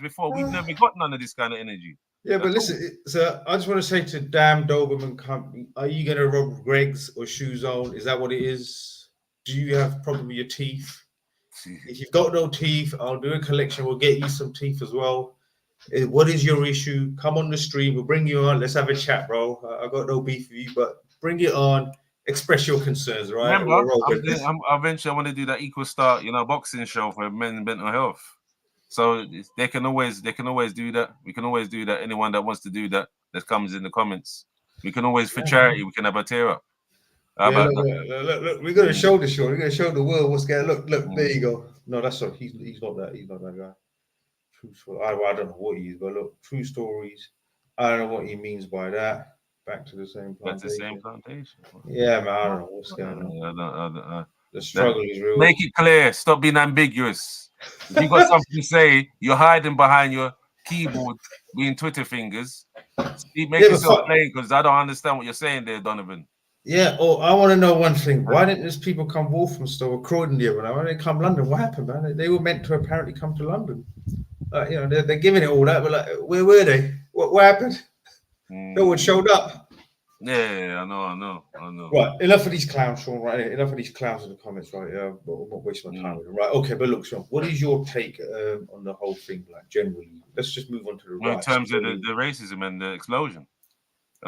before, we've never got none of this kind of energy. Yeah, but listen, so I just want to say to damn Doberman Company, are you going to rob Greg's or Shoe Zone? Is that what it is? Do you have a problem with your teeth? If you've got no teeth, I'll do a collection. We'll get you some teeth as well. What is your issue? Come on the stream. We'll bring you on. Let's have a chat, bro. I got no beef with you, but bring it on. Express your concerns, right? Remember, eventually I want to do that equal start, you know, boxing show for men and mental health. So they can always do that. We can always do that. Anyone that wants to do that comes in the comments. We can always, for charity, we can have a tear up. Look, we're gonna show the show. We're gonna show the world what's going. Look, there you go. No, that's not. He's not that. He's not that guy. True story. I don't know what he is, but look, true stories. I don't know what he means by that. Back to the same plantation. That's the same plantation. Yeah, man. I don't know what's going on. The struggle is real. Make it clear. Stop being ambiguous. If you got something to say, you're hiding behind your keyboard, being Twitter fingers. Make yourself plain, because I don't understand what you're saying there, Donovan. Yeah, I want to know one thing. Why didn't these people come Walthamstow or Croydon the other night? Why didn't they come London? What happened, man? They were meant to apparently come to London. You know, they're giving it all that, but like, where were they? What happened? No one showed up. Yeah, I know. Right, enough of these clowns, Shaun. Right, enough of these clowns in the comments. Right, yeah, but I'm not wasting my time with them. Right, okay, but look, Shaun, what is your take on the whole thing? Like, generally, let's just move on to the right. In terms of the racism and the explosion.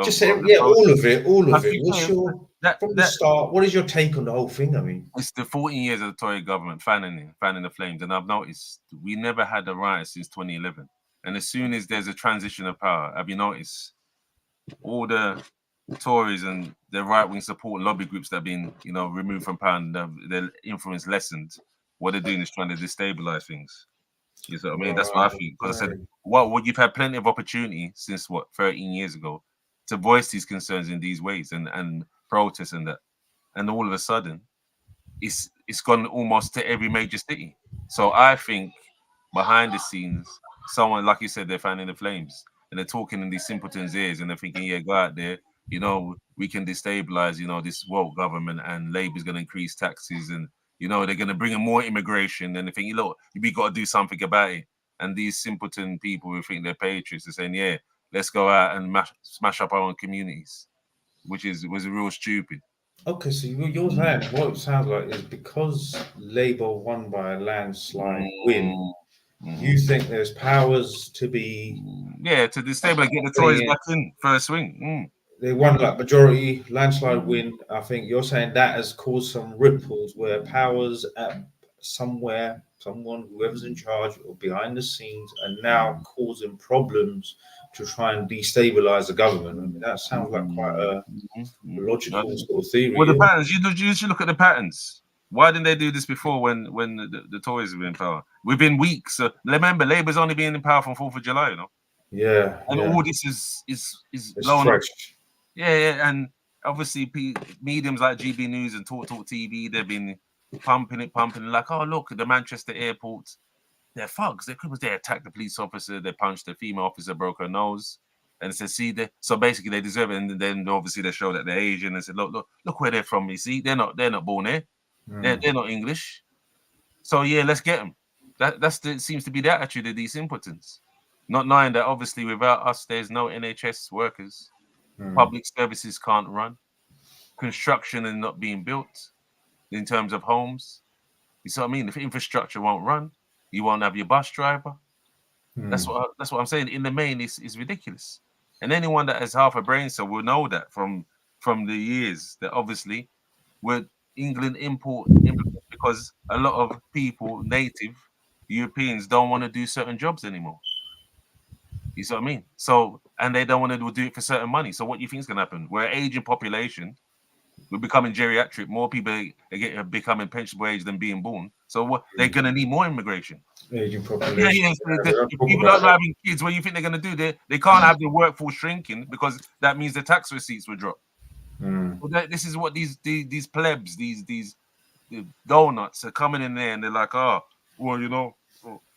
Just say, all of it. What's your from the start? What is your take on the whole thing? I mean, it's the 14 years of the Tory government fanning the flames, and I've noticed we never had a riot since 2011. And as soon as there's a transition of power, have you noticed all the Tories and the right-wing support lobby groups that have been, you know, removed from power and their influence lessened? What they're doing is trying to destabilize things. You know what I mean? That's what I think. Because I said, well, you've had plenty of opportunity since 13 years ago to voice these concerns in these ways and protest and that, and all of a sudden, it's gone almost to every major city. So I think behind the scenes, someone, like you said, they're fanning the flames and they're talking in these simpletons' ears and they're thinking, yeah, go out there, you know, we can destabilize, you know, this woke government, and Labour's going to increase taxes, and you know they're going to bring in more immigration, and they think, look, we got to do something about it. And these simpleton people who think they're patriots are saying, yeah, let's go out and smash up our own communities, which was real stupid. Okay, so you're saying what it sounds like is because Labour won by a landslide win, you think there's powers to be to destabilize, get the Tories back in first swing. They won like majority landslide win. I think you're saying that has caused some ripples where powers at whoever's in charge or behind the scenes are now causing problems to try and destabilize the government. I mean, that sounds like quite a logical sort of theory. Well, the patterns, you should look at the patterns. Why didn't they do this before when the Tories were in power? Within weeks. Remember, Labour's only been in power from 4th of July, you know? Yeah. And all this is blown up. Yeah, and obviously mediums like GB News and Talk TV, they've been pumping it, like, oh, look, at the Manchester airport, they're thugs. They attacked the police officer, they punched the female officer, broke her nose, and said, see, so basically they deserve it. And then obviously they show that they're Asian and said, look where they're from. You see, they're not born here. They're not English. So yeah, let's get them. That seems to be the attitude of these simpletons, not knowing that obviously without us, there's no NHS workers, public services can't run, construction is not being built in terms of homes. You see what I mean? If infrastructure won't run, you won't have your bus driver. That's what I'm saying. In the main, it's ridiculous. And anyone that has half a brain cell will know that from the years that obviously would England import immigrants because a lot of people, native Europeans, don't want to do certain jobs anymore. You see what I mean? So, and they don't want to do it for certain money. So, what do you think is going to happen? We're an aging population. We're becoming geriatric. More people are becoming pensionable age than being born. So, what they're going to need more immigration. Aging population. Yeah. If people don't like having kids, what do you think they're going to do? They can't have the workforce shrinking because that means the tax receipts will drop. Well, this is what these plebs, these donuts are coming in there, and they're like, oh, well, you know,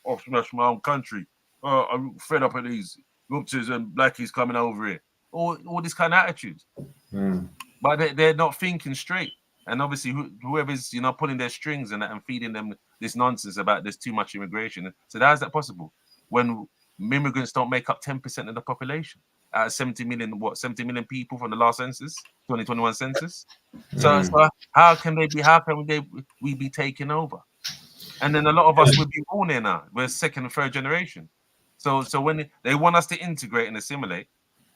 I'll smash my own country. I'm fed up of these Guptas and blackies coming over here. All this kind of attitude. But they're not thinking straight. And obviously, whoever's, you know, pulling their strings and feeding them this nonsense about there's too much immigration. So how is that possible? When immigrants don't make up 10% of the population out of 70 million people from the last census, 2021 census. So how can we be taken over? And then a lot of us would be born here now. We're second and third generation. So when they want us to integrate and assimilate,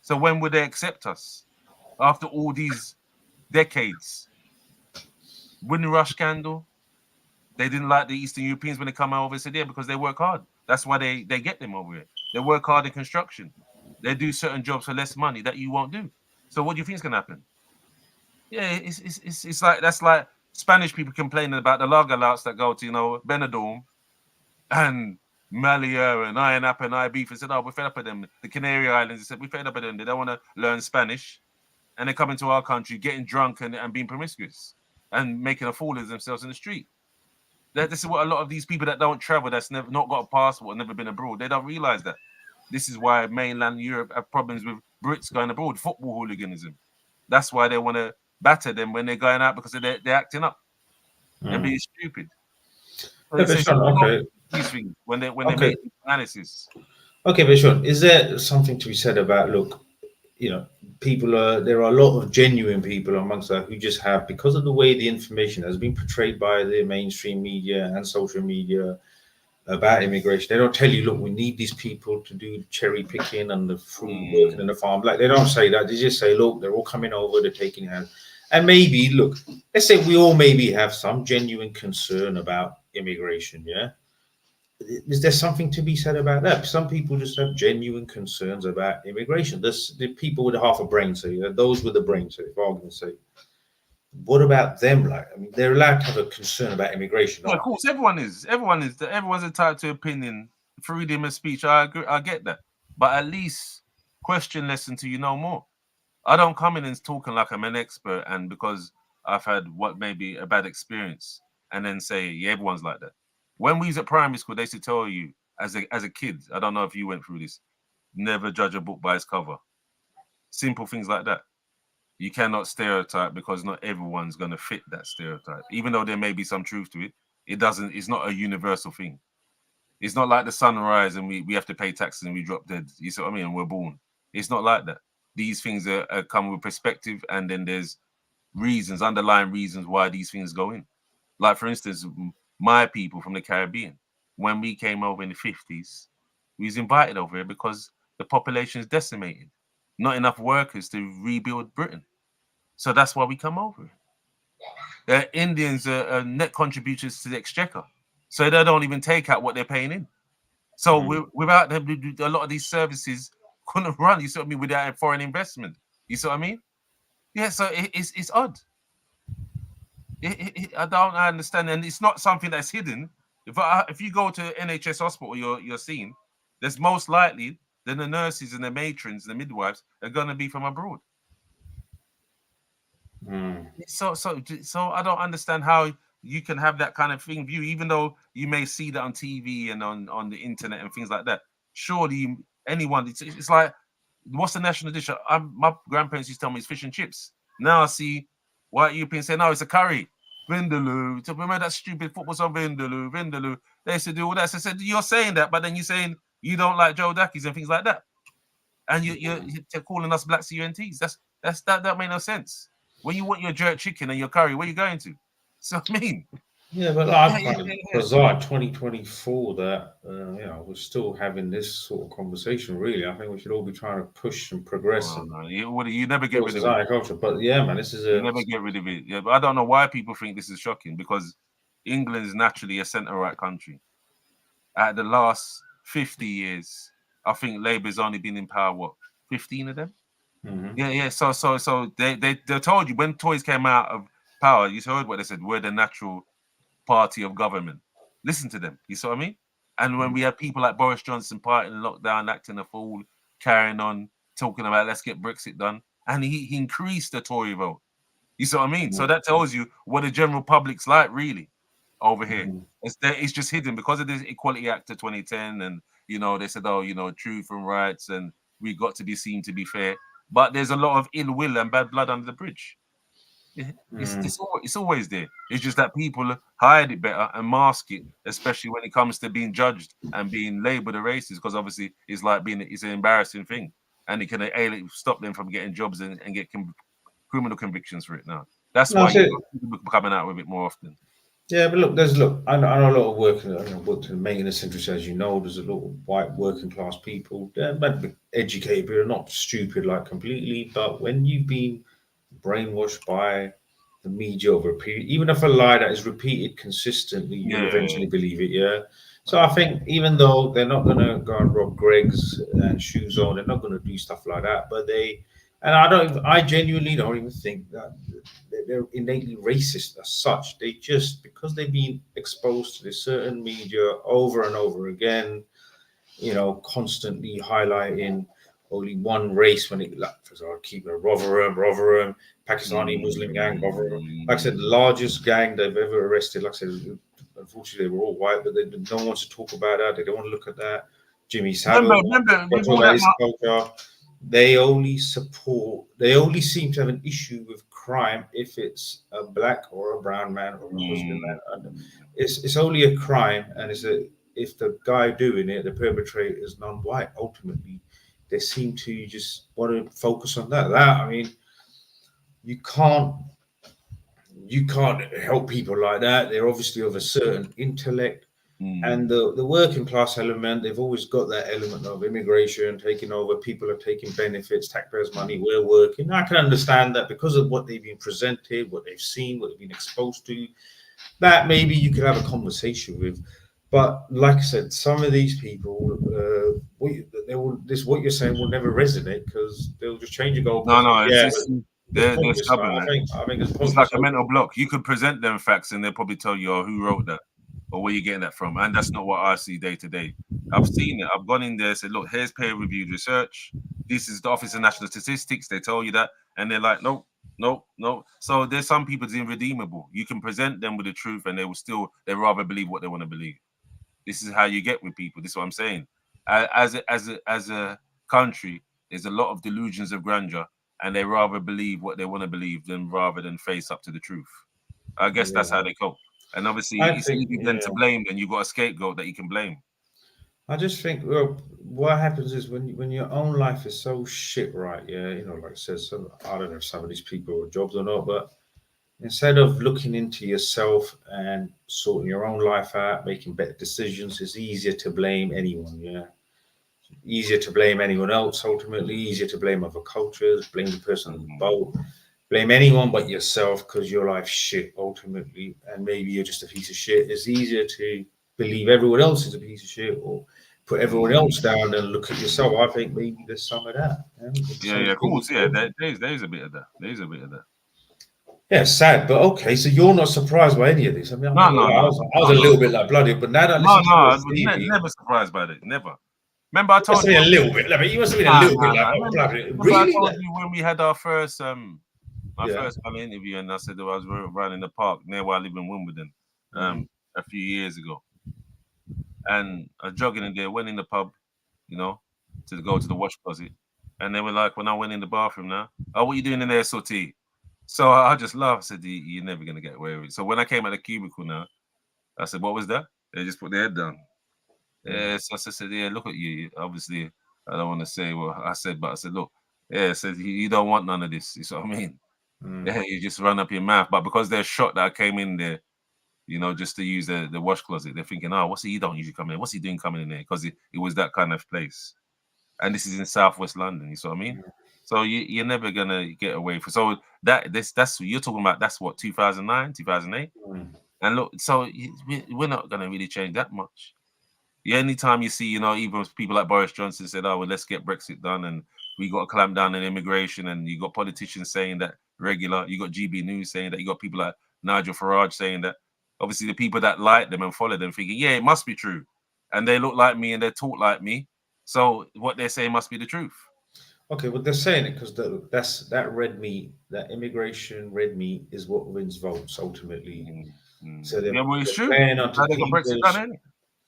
so when would they accept us? After all these decades. Wouldn't Rush scandal? They didn't like the Eastern Europeans when they come over and said, yeah, because they work hard. That's why they get them over here. They work hard in construction. They do certain jobs for less money that you won't do. So what do you think is going to happen? Yeah, it's like, that's like Spanish people complaining about the lager louts that go to, you know, Benidorm and Malia and Ironap and Ibiza and said, oh, we're fed up with them. The Canary Islands, they said, we're fed up with them. They don't want to learn Spanish. And they come into our country getting drunk and being promiscuous and making a fool of themselves in the street. This is what a lot of these people that don't travel, that's never not got a passport, never been abroad, they don't realize that. This is why mainland Europe have problems with Brits going abroad, football hooliganism. That's why they want to batter them when they're going out, because they're acting up. They're being stupid. These things when they make analysis. Okay, but Shaun, is there something to be said about, look, you know, there are a lot of genuine people amongst us who just have, because of the way the information has been portrayed by the mainstream media and social media about immigration, they don't tell you, look, we need these people to do cherry picking and the fruit working in the farm. Like, they don't say that. They just say, look, they're all coming over, they're taking hands. And maybe, look, let's say we all maybe have some genuine concern about immigration, yeah? Is there something to be said about that? Some people just have genuine concerns about immigration. The people with half a brain, say, those with a brain, say, for argument's sake. What about them? Like, I mean, they're allowed to have a concern about immigration. Well, of course, everyone's entitled to opinion, freedom of speech. I agree, I get that, but at least question less until you know more. I don't come in and talking like I'm an expert, and because I've had what may be a bad experience, and then say, yeah, everyone's like that. When we was at primary school, they used to tell you as a kid, I don't know if you went through this, never judge a book by its cover. Simple things like that. You cannot stereotype, because not everyone's going to fit that stereotype. Even though there may be some truth to it, it's not a universal thing. It's not like the sunrise and we have to pay taxes and we drop dead. You see what I mean? And we're born. It's not like that. These things are come with perspective, and then there's underlying reasons why these things go in. Like, for instance, my people from the Caribbean, when we came over in the 50s, we was invited over here because the population is decimated. Not enough workers to rebuild Britain. So that's why we come over. Indians are net contributors to the exchequer. So they don't even take out what they're paying in. So without them, a lot of these services couldn't run, you see what I mean, without foreign investment. You see what I mean? Yeah, so it's odd. I don't understand, and it's not something that's hidden. If you go to NHS hospital, you're seeing there's most likely then the nurses and the matrons and the midwives are going to be from abroad. So I don't understand how you can have that kind of thing view, even though you may see that on TV and on the internet and things like that. Surely anyone, it's like, what's the national dish? My grandparents used to tell me it's fish and chips. Now I see white Europeans say, no, it's a curry. Vindaloo. Remember that stupid football song, Vindaloo, Vindaloo? They used to do all that. So I said, you're saying that, but then you're saying you don't like Joe Dackies and things like that. And you're calling us black CUNTs. That make no sense. When you want your jerk chicken and your curry, where are you going to? So I mean, Yeah, but I find it bizarre 2024 that we're still having this sort of conversation. Really, I think we should all be trying to push and progress Oh, and no, you never get build rid of it. society culture. But yeah, man, this is You a never get rid of it. Yeah, but I don't know why people think this is shocking, because England is naturally a centre-right country. At the last 50 years, I think Labour's only been in power, what, 15 of them? Mhm. Yeah. So they told you when Tories came out of power, you heard what they said, we're the natural party of government. Listen to them. You see what I mean? And when we have people like Boris Johnson partying in lockdown, acting a fool, carrying on, talking about let's get Brexit done, and he increased the Tory vote. You see what I mean? So that tells you what the general public's like, really, over here. Mhm. It's just hidden because of this Equality Act of 2010, and they said, oh, truth and rights, and we got to be seen to be fair. But there's a lot of ill will and bad blood under the bridge. It's always there. It's just that people hide it better and mask it, especially when it comes to being judged and being labelled a racist, because obviously it's an embarrassing thing, and it can stop them from getting jobs and get criminal convictions for it now. That's No, why that's it. people coming out with it more often. Yeah, but look. I know a lot of work. Worked in the maintenance industry, as you know. There's a lot of white working class people. They're might be educated, but they're not stupid like completely. But when you've been brainwashed by the media over a period, even if a lie that is repeated consistently, you'll Yeah. eventually believe it. Yeah. So I think even though they're not gonna go and rob Greg's and shoes on, they're not gonna do stuff like that. But I genuinely don't even think that they're innately racist as such. They just because they've been exposed to this certain media over and over again, constantly highlighting only one race when it, like, for example, keep a Rotherham, Pakistani Muslim gang, Rotherham. Like I said, the largest gang they've ever arrested. Like I said, unfortunately, they were all white, but no one wants to talk about that. They don't want to look at that. Jimmy Savile, Remember, they with talk all about that. his culture. They only seem to have an issue with crime if it's a black or a brown man or a Muslim man. And it's only a crime, and if the guy doing it, the perpetrator, is non-white, ultimately, they seem to just want to focus on that. I mean, you can't you can't help people like that. They're obviously of a certain intellect. And the working class element, they've always got that element of immigration taking over. People are taking benefits, taxpayers' money, we're working. I can understand that because of what they've been presented, what they've seen, what they've been exposed to, that maybe you could have a conversation with. But like I said, some of these people, what you're saying will never resonate because they'll just change the goalposts. No, Yeah, but it's they're pointless. stubborn. I think it's It's like pointless. a mental block. You could present them facts and they'll probably tell you, oh, who wrote that or where you getting that from. And that's not what I see day to day. I've seen it. I've gone in there, said, look, here's peer reviewed research. This is the Office of National Statistics. They tell you that. And they're like, nope, nope, nope. So there's some people that's irredeemable. You can present them with the truth and they rather believe what they want to believe. This is how you get with people. This is what I'm saying. As a country, there's a lot of delusions of grandeur, and they rather believe what they want to believe rather than face up to the truth. I guess that's how Yeah, they cope. And obviously, I it's think. easy then to blame. Then you've got a scapegoat that you can blame. I just think, well, what happens is when your own life is so shit, right? Yeah, like I said, I don't know if some of these people are jobs or not, but instead of looking into yourself and sorting your own life out, making better decisions, it's easier to blame anyone. Yeah, easier to blame anyone else. Ultimately, easier to blame other cultures, blame the person in the boat, blame anyone but yourself because your life's shit. Ultimately, and maybe you're just a piece of shit. It's easier to believe everyone else is a piece of shit or put everyone else down and look at yourself. I think maybe there's some of that. Yeah, of course. Yeah, there's a bit of that. There's a bit of that. Yeah, sad, but okay. So you're not surprised by any of this? I mean, I'm not gonna lie, I was a little bit like bloody, but now that I listen to I your was CV, never surprised by it. Never. Remember, I you must told have you. been a little bit. Like, you must have been a little bit like, oh, bloody, Remember, I really? told you when we had our first my Yeah. first kind of interview, and I said that I was running in the park near where I live in Wimbledon, Mm-hmm. a few years ago, and I was jogging in there, went in the pub, to go to the wash closet, and they were like, when I went in the bathroom now, oh, what are you doing in there, Soti? So I just laughed. I said, you're never gonna get away with it. So when I came at the cubicle now, I said, what was that? They just put their head down. Mm-hmm. Yeah, so I said, yeah, look at you. Obviously, I don't want to say what I said, but I said, look, yeah, I said, you don't want none of this. You see what I mean? Mm-hmm. Yeah, you just run up your mouth. But because they're shocked that I came in there you know, just to use the wash closet. They're thinking, oh, what's he don't usually come in? What's he doing coming in there? Because it was that kind of place. And this is in Southwest London, you see what I mean? So you're never gonna get away from. So that's what you're talking about. That's what 2009, 2008. And look, so we're not gonna really change that much. Yeah, anytime you see, you know, even people like Boris Johnson said, "Oh, well, let's get Brexit done," and we got to clamp down on immigration, and you got politicians saying that regular. You got GB News saying that. You got people like Nigel Farage saying that. Obviously, the people that like them and follow them thinking, "Yeah, it must be true," and they look like me and they talk like me, so what they're saying must be the truth. Okay, well, they're saying it because that red meat, that immigration red meat, is what wins votes ultimately. So Yeah, well, it's they're true. playing onto They got Brexit people's. done, ain't it?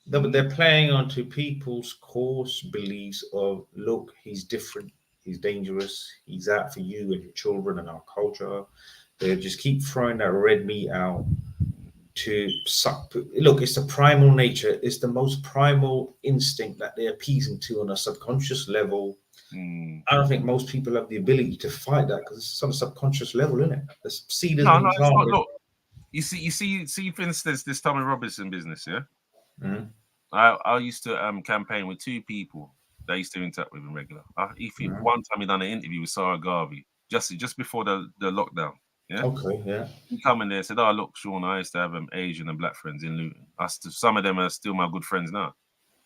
No, but they're playing onto people's coarse beliefs of, look, he's different, he's dangerous, he's out for you and your children and our culture. They just keep throwing that red meat out to suck. Look, it's the primal nature, it's the most primal instinct that they're appeasing to on a subconscious level. I don't think most people have the ability to fight that because it's on a subconscious level, isn't it? The seed has been No, it's not. planted. Look, you see, for instance, this Tommy Robinson business, yeah. Mhm. I used to campaign with two people that I used to interact with in regular. One time he done an interview with Sarah Garvey just before the lockdown. Yeah. Okay, yeah. He come in there and said, "Oh, look, Shaun, I used to have Asian and black friends in Luton. Some of them are still my good friends now."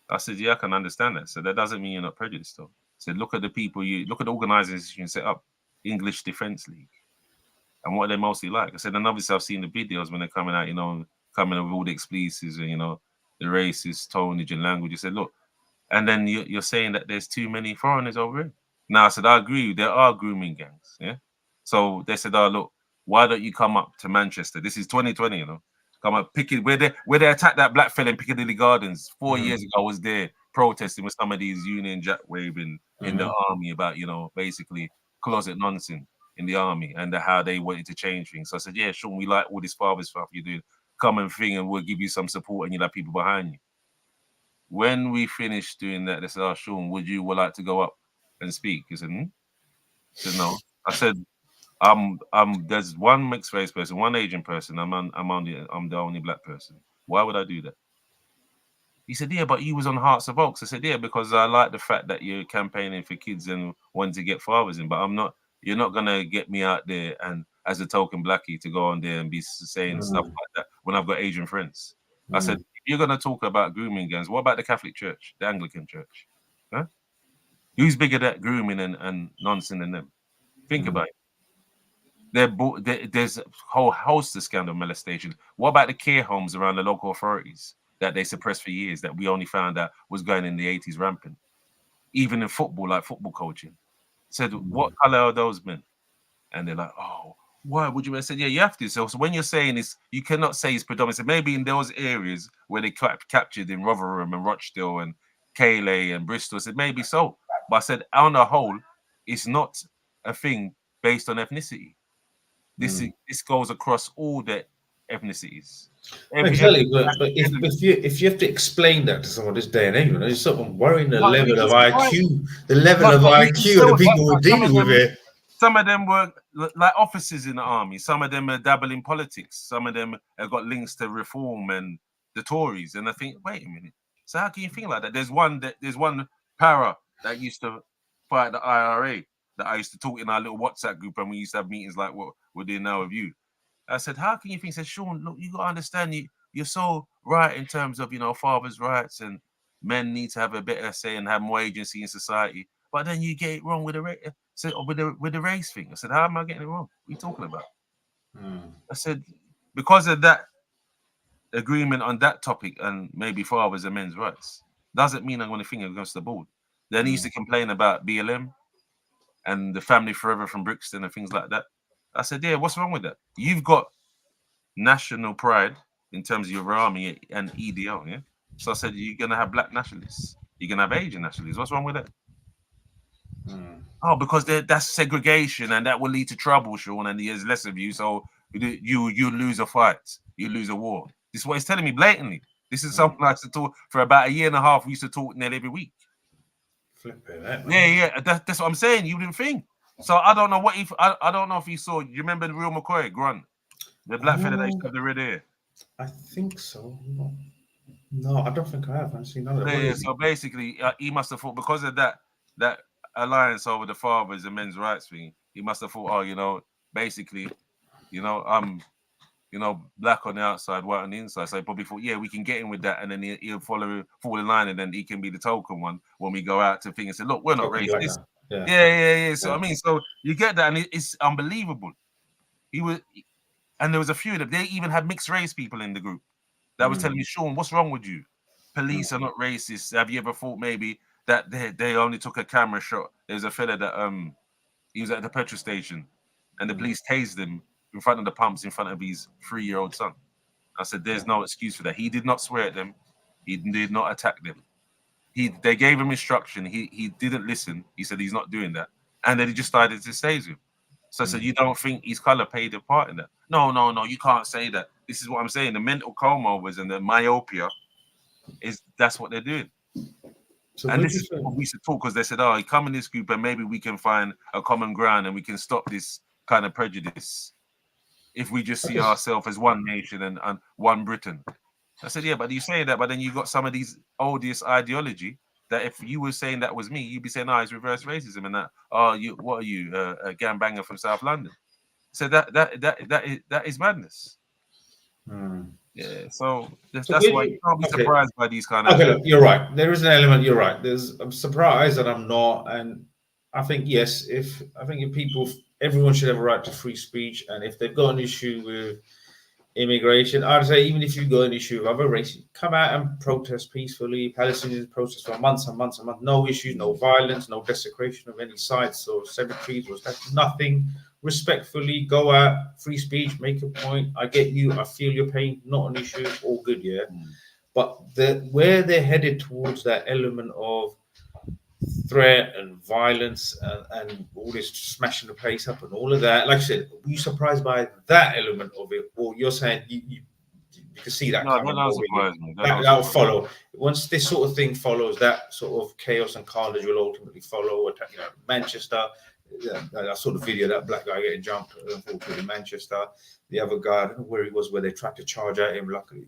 I said, "Yeah, I can understand that. So that doesn't mean you're not prejudiced, though." I said, "Look at the people look at the organizations you set up, English Defence League, and what they mostly like." I said, and obviously I've seen the videos when they're coming out, you know, coming with all the expletives and, you know, the racist tonage and language. You said, look, and then you're saying that there's too many foreigners over here. Now I said, I agree, there are grooming gangs. Yeah. So they said, oh, look, why don't you come up to Manchester? This is 2020, you know. Come up, where they attacked that black fella in Piccadilly Gardens 4 years ago. I was there protesting with some of these Union Jack waving in the army about, you know, basically closet nonsense in the army and how they wanted to change things. So I said, yeah, Shaun, we like all this father stuff you're doing. Come and thing, and we'll give you some support, and you'll have people behind you. When we finished doing that, they said, "Oh, Shaun, would like to go up and speak?" I said, I said, no. I said, there's one mixed race person, one Asian person. I'm the only black person. Why would I do that? He said, yeah, but you was on Hearts of Oaks. I said, yeah, because I like the fact that you're campaigning for kids and wanting to get fathers in, but I'm not. You're not gonna get me out there and as a token blackie to go on there and be saying stuff like that when I've got Asian friends. I said, if you're gonna talk about grooming gangs, what about the Catholic Church, the Anglican Church? Huh? Who's bigger at grooming and nonsense than them? Think about it. There's a whole host of scandal molestation. What about the care homes around the local authorities that they suppressed for years that we only found out was going in the 80s rampant? Even in football, like football coaching. Said, what color are those men? And they're like, oh, why would you? I said, yeah, you have to. So when you're saying this, you cannot say it's predominant. So maybe in those areas where they captured in Rotherham and Rochdale and Calais and Bristol, I said, maybe so. But I said, on the whole, it's not a thing based on ethnicity. This goes across all the ethnicities. Exactly, but if you have to explain that to someone this day and age, you know, it's sort of worrying the level of IQ, the people we're dealing with here. Some of them were like officers in the army. Some of them are dabble in politics. Some of them have got links to reform and the Tories. And I think, wait a minute. So how can you think like that? There's one para that used to fight the IRA that I used to talk in our little WhatsApp group, and we used to have meetings like what we're doing now with you. I said, how can you think? He said, Shaun, look, you got to understand, you're so right in terms of, you know, fathers' rights and men need to have a better say and have more agency in society. But then you get it wrong with the race thing. I said, how am I getting it wrong? What are you talking about? I said, because of that agreement on that topic and maybe fathers and men's rights, doesn't mean I'm going to think against the board. Then he used to complain about BLM and the family forever from Brixton and things like that. I said, yeah, what's wrong with that? You've got national pride in terms of your army and EDL, yeah? So I said, you're going to have black nationalists. You're going to have Asian nationalists. What's wrong with that? Oh, because that's segregation and that will lead to trouble, Shaun, and there's less of you, so you lose a fight. You lose a war. This is what he's telling me blatantly. This is something I used to talk for about a year and a half. We used to talk nearly every week. Flipping that, man. Yeah. That's what I'm saying. You didn't think. So I don't know what I don't know if you saw. You remember the real McCoy grunt, the black fella that used to have the red hair. I think so. No, I don't think I have. I've seen none of that. What Yeah, is so it? basically, he must have thought because of that alliance over the fathers and men's rights thing. He must have thought, basically, I'm black on the outside, white on the inside. So he probably thought, yeah, we can get in with that, and then he'll fall in line, and then he can be the token one when we go out to thing and say, look, we're not Talking like racist. that. Yeah. Yeah. So Yeah. I mean, so you get that, and it's unbelievable. He was, and there was a few of them. They even had mixed race people in the group that was telling me, Shaun, what's wrong with you? Police are not racist. Have you ever thought maybe that they only took a camera shot? There's a fella that he was at the petrol station, and the police tased him in front of the pumps in front of his 3-year-old son. I said, there's no excuse for that. He did not swear at them. He did not attack them. They gave him instruction. He didn't listen. He said he's not doing that, and then he just started to tase him. So I said, you don't think his color played a part in that? No, you can't say that. This is what I'm saying. The mental comb overs and the myopia that's what they're doing. So And where do this you is think? what we should talk, because they said, oh, come in this group and maybe we can find a common ground and we can stop this kind of prejudice if we just see ourselves as one nation and one Britain. I said, yeah, but you say that, but then you got some of these odious ideology that if you were saying that was me, you'd be saying, oh, it's reverse racism and that, oh, what are you, a gangbanger from South London? So that is madness. Yeah, so So that's where do why you you? can't be Okay. surprised by these kind of. Okay, look, you're right. There is an element. You're right. I'm surprised that I'm not, and I think yes. If people, everyone should have a right to free speech, and if they've got an issue with immigration, I'd say even if you've got an issue with other races, come out and protest peacefully. Palestinians protest for months and months and months. No issues, no violence, no desecration of any sites or cemeteries or stuff. Nothing. Respectfully, go out, free speech, make a point. I get you. I feel your pain. Not an issue. All good. Yeah. But where they're headed towards that element of threat and violence and all this smashing the place up and all of that, like I said, were you surprised by that element of it, or you're saying you can see that No, that coming? don't surprise me. That'll follow once this sort of thing follows. That sort of chaos and carnage will ultimately follow. Manchester. Yeah, I saw the video, that black guy getting jumped, unfortunately, in Manchester. The other guy, I don't know where he was, where they tried to charge at him. Luckily,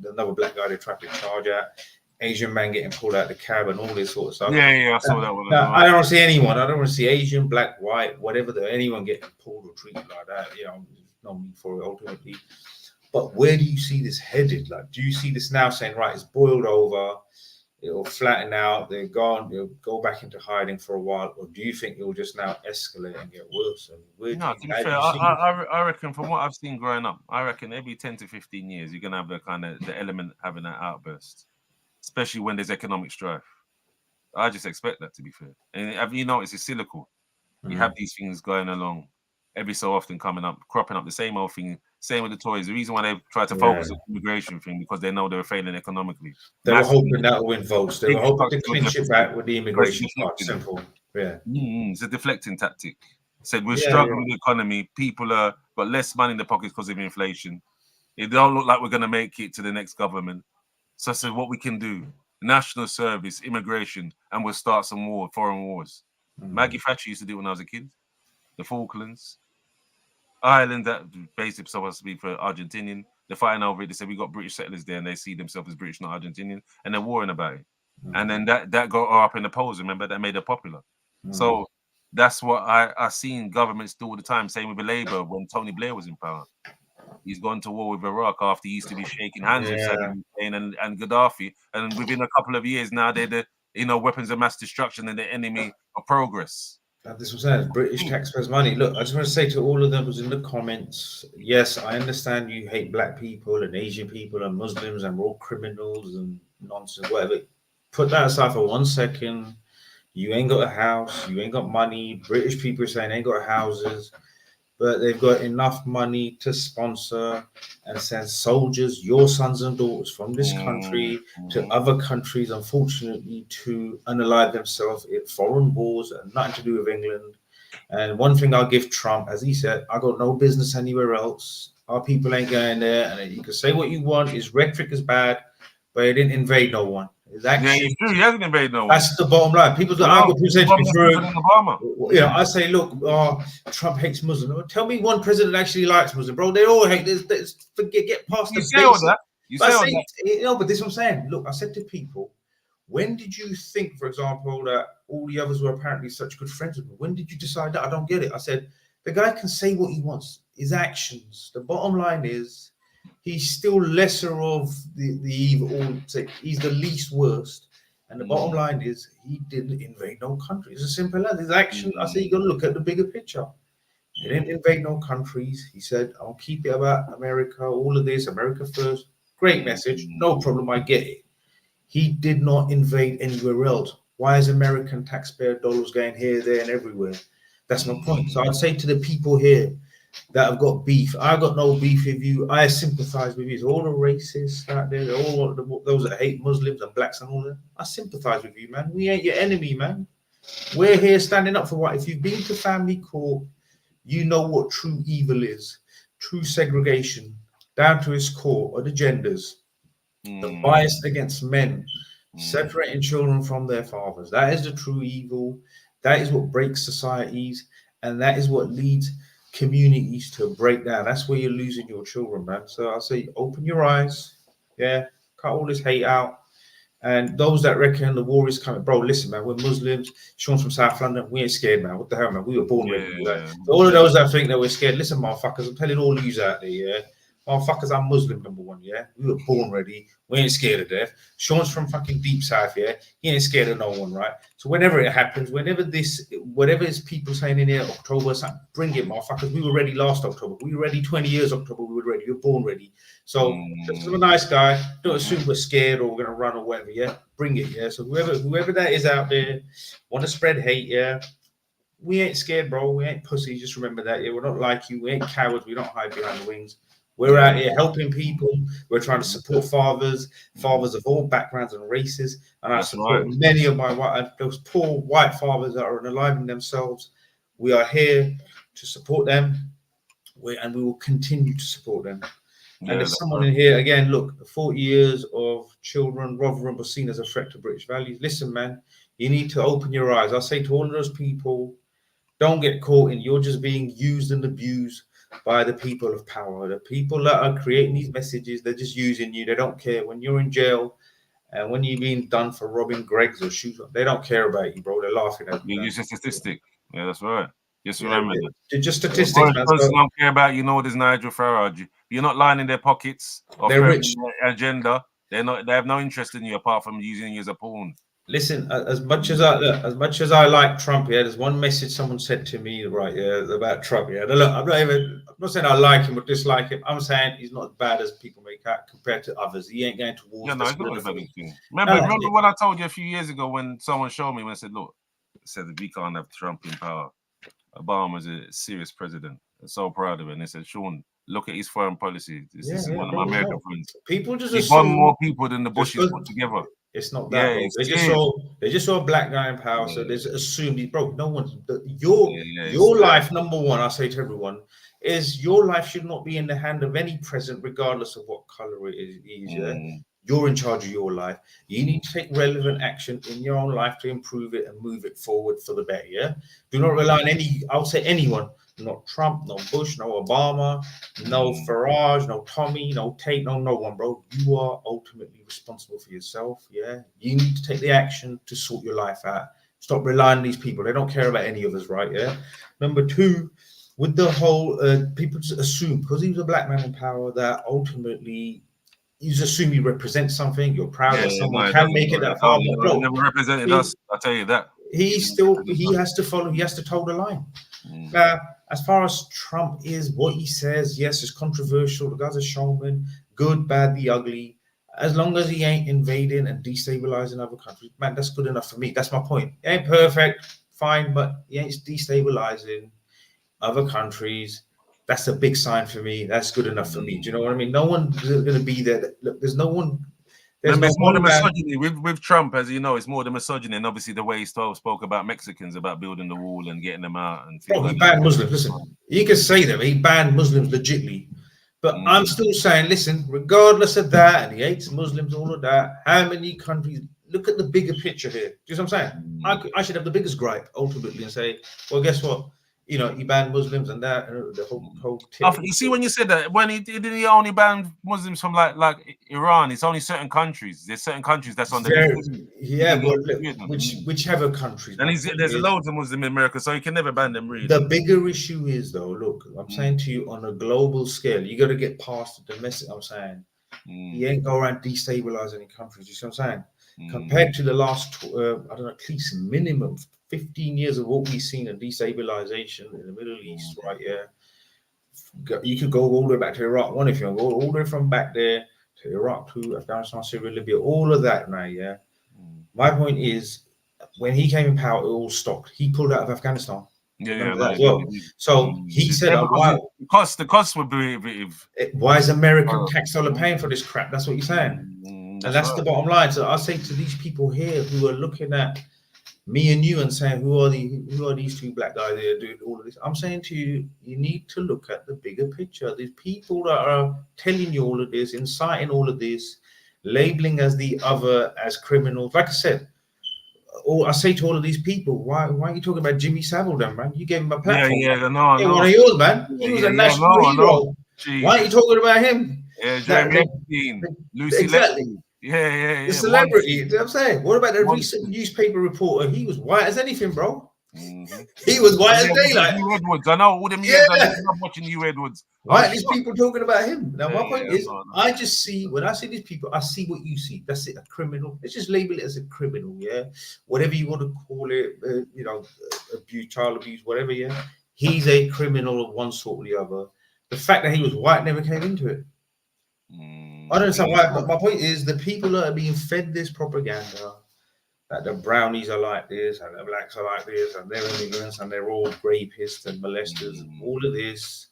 another black guy they tried to charge at. Asian man getting pulled out of the cab and all this sort of stuff. Yeah, I saw that one. Now, I don't see anyone. I don't want to see Asian, black, white, whatever. Anyone getting pulled or treated like that. There's no need for it ultimately. But where do you see this headed? Like, do you see this now saying, right, it's boiled over? It'll flatten out, they're gone, they'll go back into hiding for a while, or do you think it'll just now escalate and get worse? No, to be fair, I reckon from what I've seen growing up, I reckon every 10 to 15 years, you're going to have the element having that outburst, especially when there's economic strife. I just expect that, to be fair. And have you noticed it's cyclical? You have these things going along every so often cropping up the same old thing. Same with the Tories. The reason why they try to focus on the immigration thing because they know they're failing economically. They were hoping that would win votes. They were hoping to clinch it back with the immigration part. Simple. Yeah. It's a deflecting tactic. Said we're Yeah, struggling with the economy. People are got less money in their pockets because of inflation. It don't look like we're going to make it to the next government. So I said, what we can do: national service, immigration, and we'll start some foreign wars. Maggie Thatcher used to do it when I was a kid. The Falklands. Ireland, that basically supposed to be for Argentinian. They're fighting over it. They said we got British settlers there, and they see themselves as British, not Argentinian, and they're warring about it. And then that got up in the polls. Remember, that made it popular. So that's what I seen governments do all the time. Same with Labour when Tony Blair was in power. He's gone to war with Iraq after he used to be shaking hands with Saddam Hussein and Gaddafi, and within a couple of years now they're the weapons of mass destruction and the enemy of progress. This was saying British taxpayers' money. Look, I just want to say to all of them who's in the comments, yes, I understand you hate black people and Asian people and Muslims and we're all criminals and nonsense, whatever. Put that aside for 1 second. You ain't got a house, you ain't got money. British people are saying they ain't got houses, but they've got enough money to sponsor and send soldiers, your sons and daughters, from this country to other countries, unfortunately, to unalive themselves in foreign wars and nothing to do with England. And one thing I'll give Trump, as he said, I got no business anywhere else. Our people ain't going there. And you can say what you want. His rhetoric is bad, but he didn't invade no one. His Yeah, actions. it's true. He hasn't invaded no one. That's the bottom line. People say, No, "I got presented me through." President Obama. You know, I say, look, Trump hates Muslims. Well, tell me one president actually likes Muslims, bro. They all hate this. Forget, get past You the say all basics. that. You But say I all say, that. you know, but this is what I'm saying. Look, I said to people, when did you think, for example, that all the others were apparently such good friends with me? When did you decide that? I don't get it. I said, the guy can say what he wants. His actions. The bottom line is, he's still lesser of the evil. He's the least worst. And the bottom line is, he didn't invade no country. It's as simple as his action. I say, you got to look at the bigger picture. He didn't invade no countries. He said, I'll keep it about America, all of this, America first. Great message. No problem. I get it. He did not invade anywhere else. Why is American taxpayer dollars going here, there, and everywhere? That's my point. So I'd say to the people here that have got beef, I got no beef with you. I sympathize with you. It's all the racists out there, all those that hate Muslims and blacks and all that. I sympathize with you, man. We ain't your enemy, man. We're here standing up for what. If you've been to family court, you know what true evil is. True segregation, down to its core, are the genders. The bias against men, separating children from their fathers. That is the true evil. That is what breaks societies, and that is what leads communities to break down. That's where you're losing your children, man. So I say, open your eyes, yeah, cut all this hate out. And those that reckon the war is coming, bro, listen, man, we're Muslims. Sean's from South London. We ain't scared, man. What the hell, man? We were born ready. Yeah. So all of those that think that we're scared, listen, motherfuckers, I'm telling all yous out there, yeah. Motherfuckers, I'm Muslim, number one, yeah. We were born ready. We ain't scared of death. Sean's from fucking deep south, yeah. He ain't scared of no one, right? So whenever it happens, whatever is people saying in here, October, bring it, motherfuckers. We were ready last October. We were ready 20 years October. We were ready. We were born ready. So just as a nice guy, don't assume we're scared or we're gonna run or whatever, yeah. Bring it, yeah. So whoever that is out there, want to spread hate, yeah. We ain't scared, bro. We ain't pussies. Just remember that, yeah. We're not like you. We ain't cowards. We don't hide behind the wings. We're out here helping people. We're trying to support fathers of all backgrounds and races. And I support many of those poor white fathers that are unaliving themselves. We are here to support them, and we will continue to support them. And there's someone in here, again, look, 40 years of children, Rotherham was seen as a threat to British values. Listen, man, you need to open your eyes. I say to all of those people, don't get caught in, you're just being used and abused by the people of power. The people that are creating these messages, they're just using you. They don't care. When you're in jail and when you're being done for robbing Greggs or shooting, they don't care about you, bro. They're laughing at you. You're just a statistic. Yeah, that's right. Just remember that. They're just statistics, man. Person don't care about you know there's Nigel Farage. You're not lying in their pockets or they're rich. Their agenda. They have no interest in you apart from using you as a pawn. Listen, as much as I like Trump, yeah, there's one message someone said to me, right, yeah, about Trump, yeah. Now, look, I'm not saying I like him or dislike him. I'm saying he's not as bad as people make out compared to others. He ain't going towards. Yeah, no, he's not a bad thing. Remember what I told you a few years ago when someone showed me when I said, look, I said that we can't have Trump in power. Obama's a serious president. I'm so proud of it. And they said, Shaun, look at his foreign policy. This is one of my American friends. People just assume won more people than the Bushes put together. It's not that, bro. They just saw a black guy in power, so they assumed bro. No one's your life. Number one, I say to everyone, is your life should not be in the hand of any president, regardless of what color it is. Yeah? You're in charge of your life. You need to take relevant action in your own life to improve it and move it forward for the better. Yeah. Do not rely on I'll say anyone. Not Trump, no Bush, no Obama, no Farage, no Tommy, no Tate, no one, bro. You are ultimately responsible for yourself. Yeah. You need to take the action to sort your life out. Stop relying on these people. They don't care about any of us, right? Yeah. Number two, with the whole people just assume because he was a black man in power that ultimately you just assume you represent something. You're proud that someone can make it that far. Bro, never represented us. I'll tell you that. He has to follow. He has to toe the line. As far as Trump is, what he says, yes, it's controversial. The guy's a showman, good, bad, the ugly. As long as he ain't invading and destabilizing other countries, man, that's good enough for me. That's my point. He ain't perfect, fine, but he ain't destabilizing other countries. That's a big sign for me. That's good enough for me. Do you know what I mean? No one's going to be there. Look, there's no one. It's more the misogyny with Trump, as you know. It's more the misogyny, and obviously the way he spoke about Mexicans, about building the wall and getting them out. And he banned Muslims. Listen, you can say that he banned Muslims legitly, but I'm still saying, listen, regardless of that, and he hates Muslims, all of that. How many countries look at the bigger picture here. Do you know what I'm saying? I should have the biggest gripe ultimately and say, well, guess what? You know, he banned Muslims and that, and the whole You see, when you said that, when he only banned Muslims from like Iran, it's only certain countries. There's certain countries that's on the list. Yeah, but look, whichever countries. And there's loads of Muslims in America, so you can never ban them, really. The bigger issue is, though, look, I'm saying to you, on a global scale, you got to get past the domestic. I'm saying you ain't go around destabilizing countries. You see what I'm saying? Compared to the last, I don't know, at least minimum 15 years of what we've seen in destabilization in the Middle East, right? Yeah, you could go all the way back to Iraq. One, if you want to go all the way from back there to Iraq, to Afghanistan, Syria, Libya, all of that now. Yeah. My point is, when he came in power, it all stopped. He pulled out of Afghanistan. So he said, the cost would be. Why is American tax dollar paying for this crap? That's what you're saying. That's the bottom line. So I say to these people here who are looking at me and you and saying, who are these two black guys here doing all of this? I'm saying to you, you need to look at the bigger picture. These people that are telling you all of this, inciting all of this, labeling as the other as criminals. Like I said, I say to all of these people, why are you talking about Jimmy Savile then, man? You gave him a platform. One of yours, man. He was a national hero. Why are you talking about him? Yeah, Jeremy Epstein, Lucy exactly. Yeah. The celebrity. You know what I'm saying? What about the recent newspaper reporter? He was white as anything, bro. He was white as daylight. Hugh Edwards. I know all them years I'm watching Hugh Edwards. Why are these people talking about him? Now, my point is, I just see, when I see these people, I see what you see. That's it, a criminal. Let's just label it as a criminal, yeah? Whatever you want to call it, abuse, child abuse, whatever, yeah? He's a criminal of one sort or the other. The fact that he was white never came into it. I don't understand why, but my point is, the people that are being fed this propaganda, that the brownies are like this, and the blacks are like this, and they're immigrants, and they're all rapists and molesters, and all of this,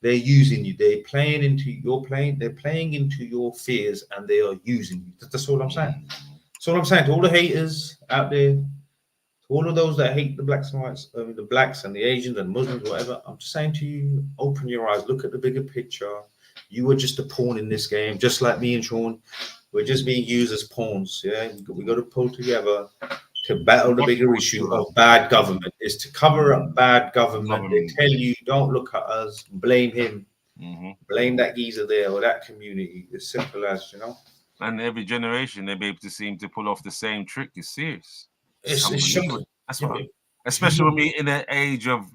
they're using you. They're playing into your fears, and they are using you. That's all I'm saying. That's all I'm saying to all the haters out there, to all of those that hate the blacks and whites, the blacks and the Asians and Muslims, whatever. I'm just saying to you, open your eyes, look at the bigger picture. You were just a pawn in this game, just like me and Shaun. We're just being used as pawns. Yeah, we got to pull together to battle the bigger issue of bad government. Is to cover up bad government. They tell you, don't look at us, blame him, blame that geezer there or that community. As simple as, And every generation they be able to seem to pull off the same trick. It's serious. It's shocking. That's what. Especially when we're in an age of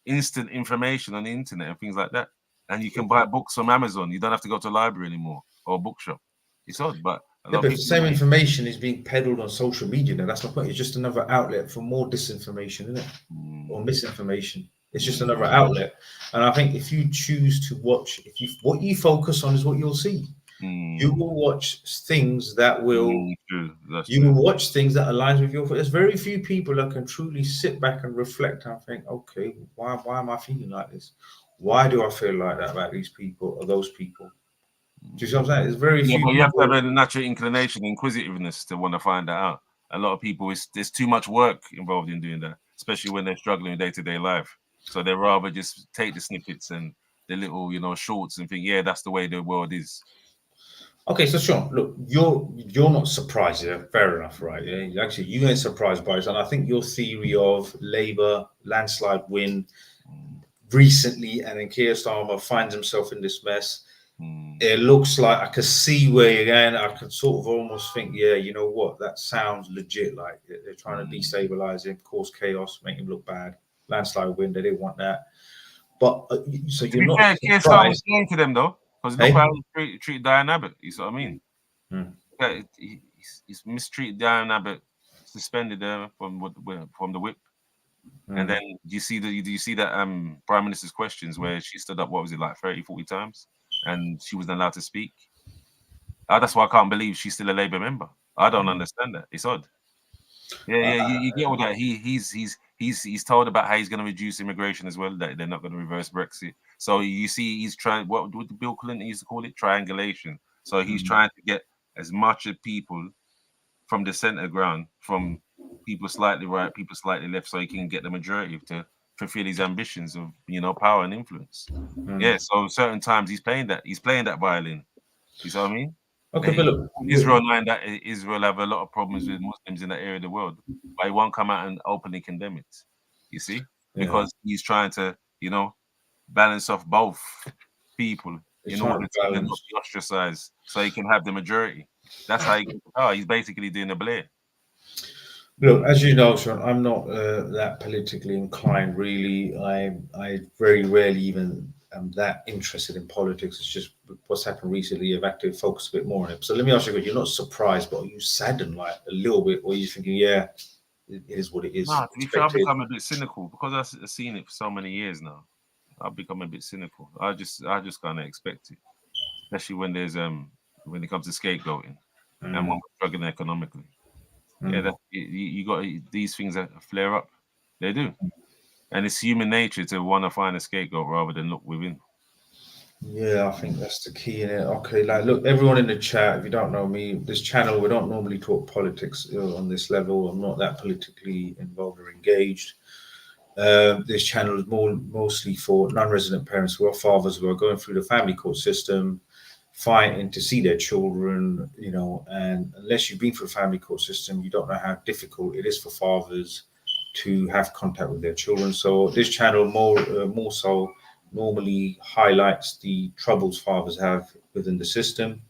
instant information on the internet and things like that. And you can buy books from Amazon. You don't have to go to a library anymore or a bookshop. It's odd, but the same information is being peddled on social media. Now, that's my point. It's just another outlet for more disinformation, isn't it? Or misinformation. It's just another outlet. And I think if you choose to watch, what you focus on is what you'll see. You will watch things that will. You will watch things that aligns with your. There's very few people that can truly sit back and reflect and think, okay, why am I feeling like this? Why do I feel like that about these people or those people? Do you see what I'm saying? It's very few. But you have to have a natural inclination, inquisitiveness to want to find that out. A lot of people, there's too much work involved in doing that, especially when they're struggling in day-to-day life. So they rather just take the snippets and the little, shorts and think, yeah, that's the way the world is. Okay, so Shaun, look, you're not surprised, yeah? Fair enough, right? Yeah, actually, you ain't surprised by it, and I think your theory of Labour landslide win recently, and then Keir Starmer finds himself in this mess. It looks like I could see where you're going. I could sort of almost think, yeah, you know what? That sounds legit. Like they're trying to destabilize him, cause chaos, make him look bad. Landslide win. They didn't want that. But so you're not. Keir Starmer's saying to them though, because look how he treated Diane Abbott. You see what I mean? He's mistreated Diane Abbott, suspended her from the whip. And then do you see that Prime Minister's questions where she stood up, what was it, like 30, 40 times? And she wasn't allowed to speak. That's why I can't believe she's still a Labour member. I don't understand that. It's odd. Yeah, you get all that. He's told about how he's going to reduce immigration as well, that they're not going to reverse Brexit. So you see, he's trying, what Bill Clinton used to call it, triangulation. So he's trying to get as much of people from the centre ground, from people slightly right, people slightly left, so he can get the majority to fulfill his ambitions of power and influence. Yeah, so certain times he's playing that violin. You see what I mean? Okay, but look, Israel knowing that Israel have a lot of problems with Muslims in that area of the world, but he won't come out and openly condemn it. You see, because he's trying to, balance off both people he's in trying order to to then not balance. be ostracized, so he can have the majority. That's how he's basically doing a Blair. Look, as you know, Sean, I'm not that politically inclined. Really, I very rarely even am that interested in politics. It's just what's happened recently. I've had to focus a bit more on it. So let me ask you: you're not surprised, but are you saddened like a little bit, or are you thinking, yeah, it is what it is? Nah, to be fair, I've become a bit cynical because I've seen it for so many years now. I've become a bit cynical. I just kind of expect it, especially when there's when it comes to scapegoating and when we're struggling economically. Yeah, you got these things that flare up. They do, and it's human nature to want to find a scapegoat rather than look within. Yeah, I think that's the key in it. Okay, like look, everyone in the chat, if you don't know me, this channel, we don't normally talk politics on this level. I'm not that politically involved or engaged. This channel is mostly for non-resident parents who are fathers who are going through the family court system, fighting to see their children, and unless you've been through a family court system, you don't know how difficult it is for fathers to have contact with their children. So this channel more so normally highlights the troubles fathers have within the system.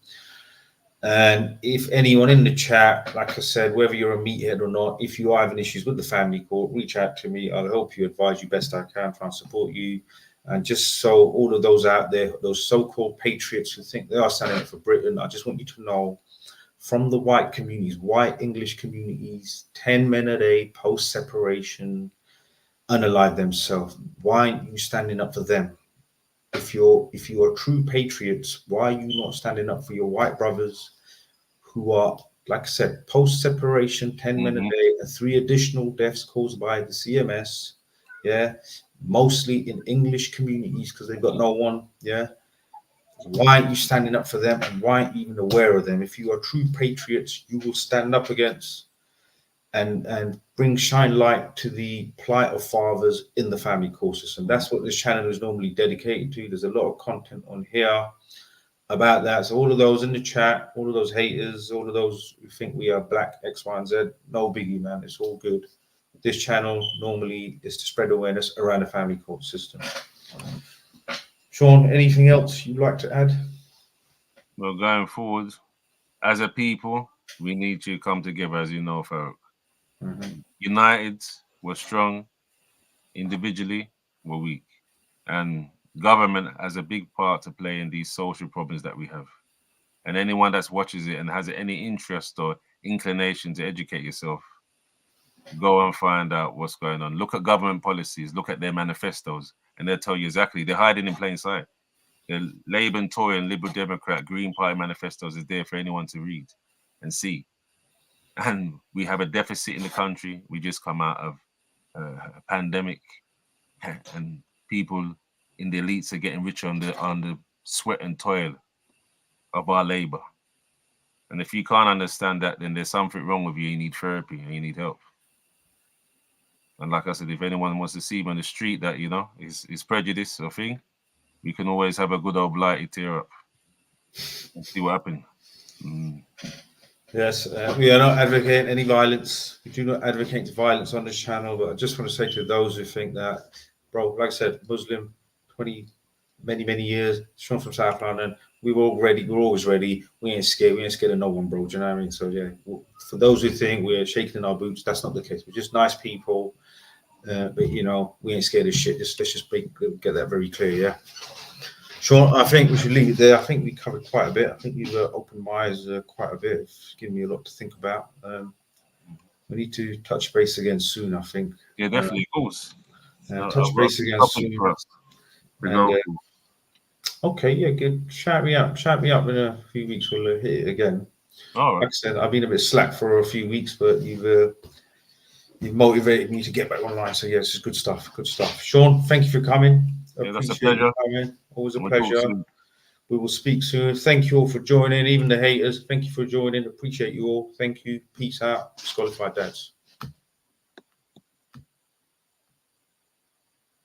And if anyone in the chat, like I said, whether you're a meathead or not, if you are having issues with the family court, reach out to me. I'll help you, advise you best I can, try and support you. And just so all of those out there, those so-called patriots who think they are standing up for Britain, I just want you to know from the white communities, white English communities, 10 men a day, post-separation, unalive themselves. Why aren't you standing up for them? If you are true patriots, why are you not standing up for your white brothers who are, like I said, post-separation, 10 men a day, and 3 additional deaths caused by the CMS, mostly in English communities because they've got no one, Why aren't you standing up for them, and why aren't you even aware of them? If you are true patriots, you will stand up against and shine light to the plight of fathers in the family court system. That's what this channel is normally dedicated to. There's a lot of content on here about that. So all of those in the chat, all of those haters, all of those who think we are black X, Y, and Z, no biggie, man. It's all good. This channel normally is to spread awareness around the family court system. Shaun, anything else you'd like to add? Well, going forward, as a people, we need to come together, as you know, Farouk. United, we're strong. Individually, we're weak. And government has a big part to play in these social problems that we have. And anyone that watches it and has any interest or inclination to educate yourself, go and find out what's going on. Look at government policies, look at their manifestos, and they'll tell you exactly. They're hiding in plain sight. The Labour and Tory and Liberal Democrat Green Party manifestos is there for anyone to read and see. And we have a deficit in the country. We just come out of a pandemic, and people in the elites are getting richer on the sweat and toil of our labor. And if you can't understand that, then there's something wrong with you. You need therapy and you need help. And like I said, if anyone wants to see me on the street that, is prejudice or thing, we can always have a good old blighty tear up and see what happens. Yes, we are not advocating any violence. We do not advocate violence on this channel, but I just want to say to those who think that, bro, like I said, Muslim, many years, Shaun from South London, we were all ready, we're always ready. We ain't scared of no one, bro. Do you know what I mean? So yeah, for those who think we're shaking in our boots, that's not the case. We're just nice people, but we ain't scared of shit. Let's just get that very clear, yeah. Shaun, I think we should leave it there. I think we covered quite a bit. I think you've opened my eyes quite a bit. It's given me a lot to think about. We need to touch base again soon, I think. Yeah, definitely, of course. Touch base again soon. And, okay, yeah, good. Shout me up in a few weeks. We'll hit it again. All right. Like I said, I've been a bit slack for a few weeks, but you've motivated me to get back online. So yes, it's good stuff. Shaun, thank you for coming. Yeah, that's a pleasure. Always a pleasure. We will speak soon. Thank you all for joining, even the haters. Thank you for joining. Appreciate you all. Thank you. Peace out. Disqualified Dads.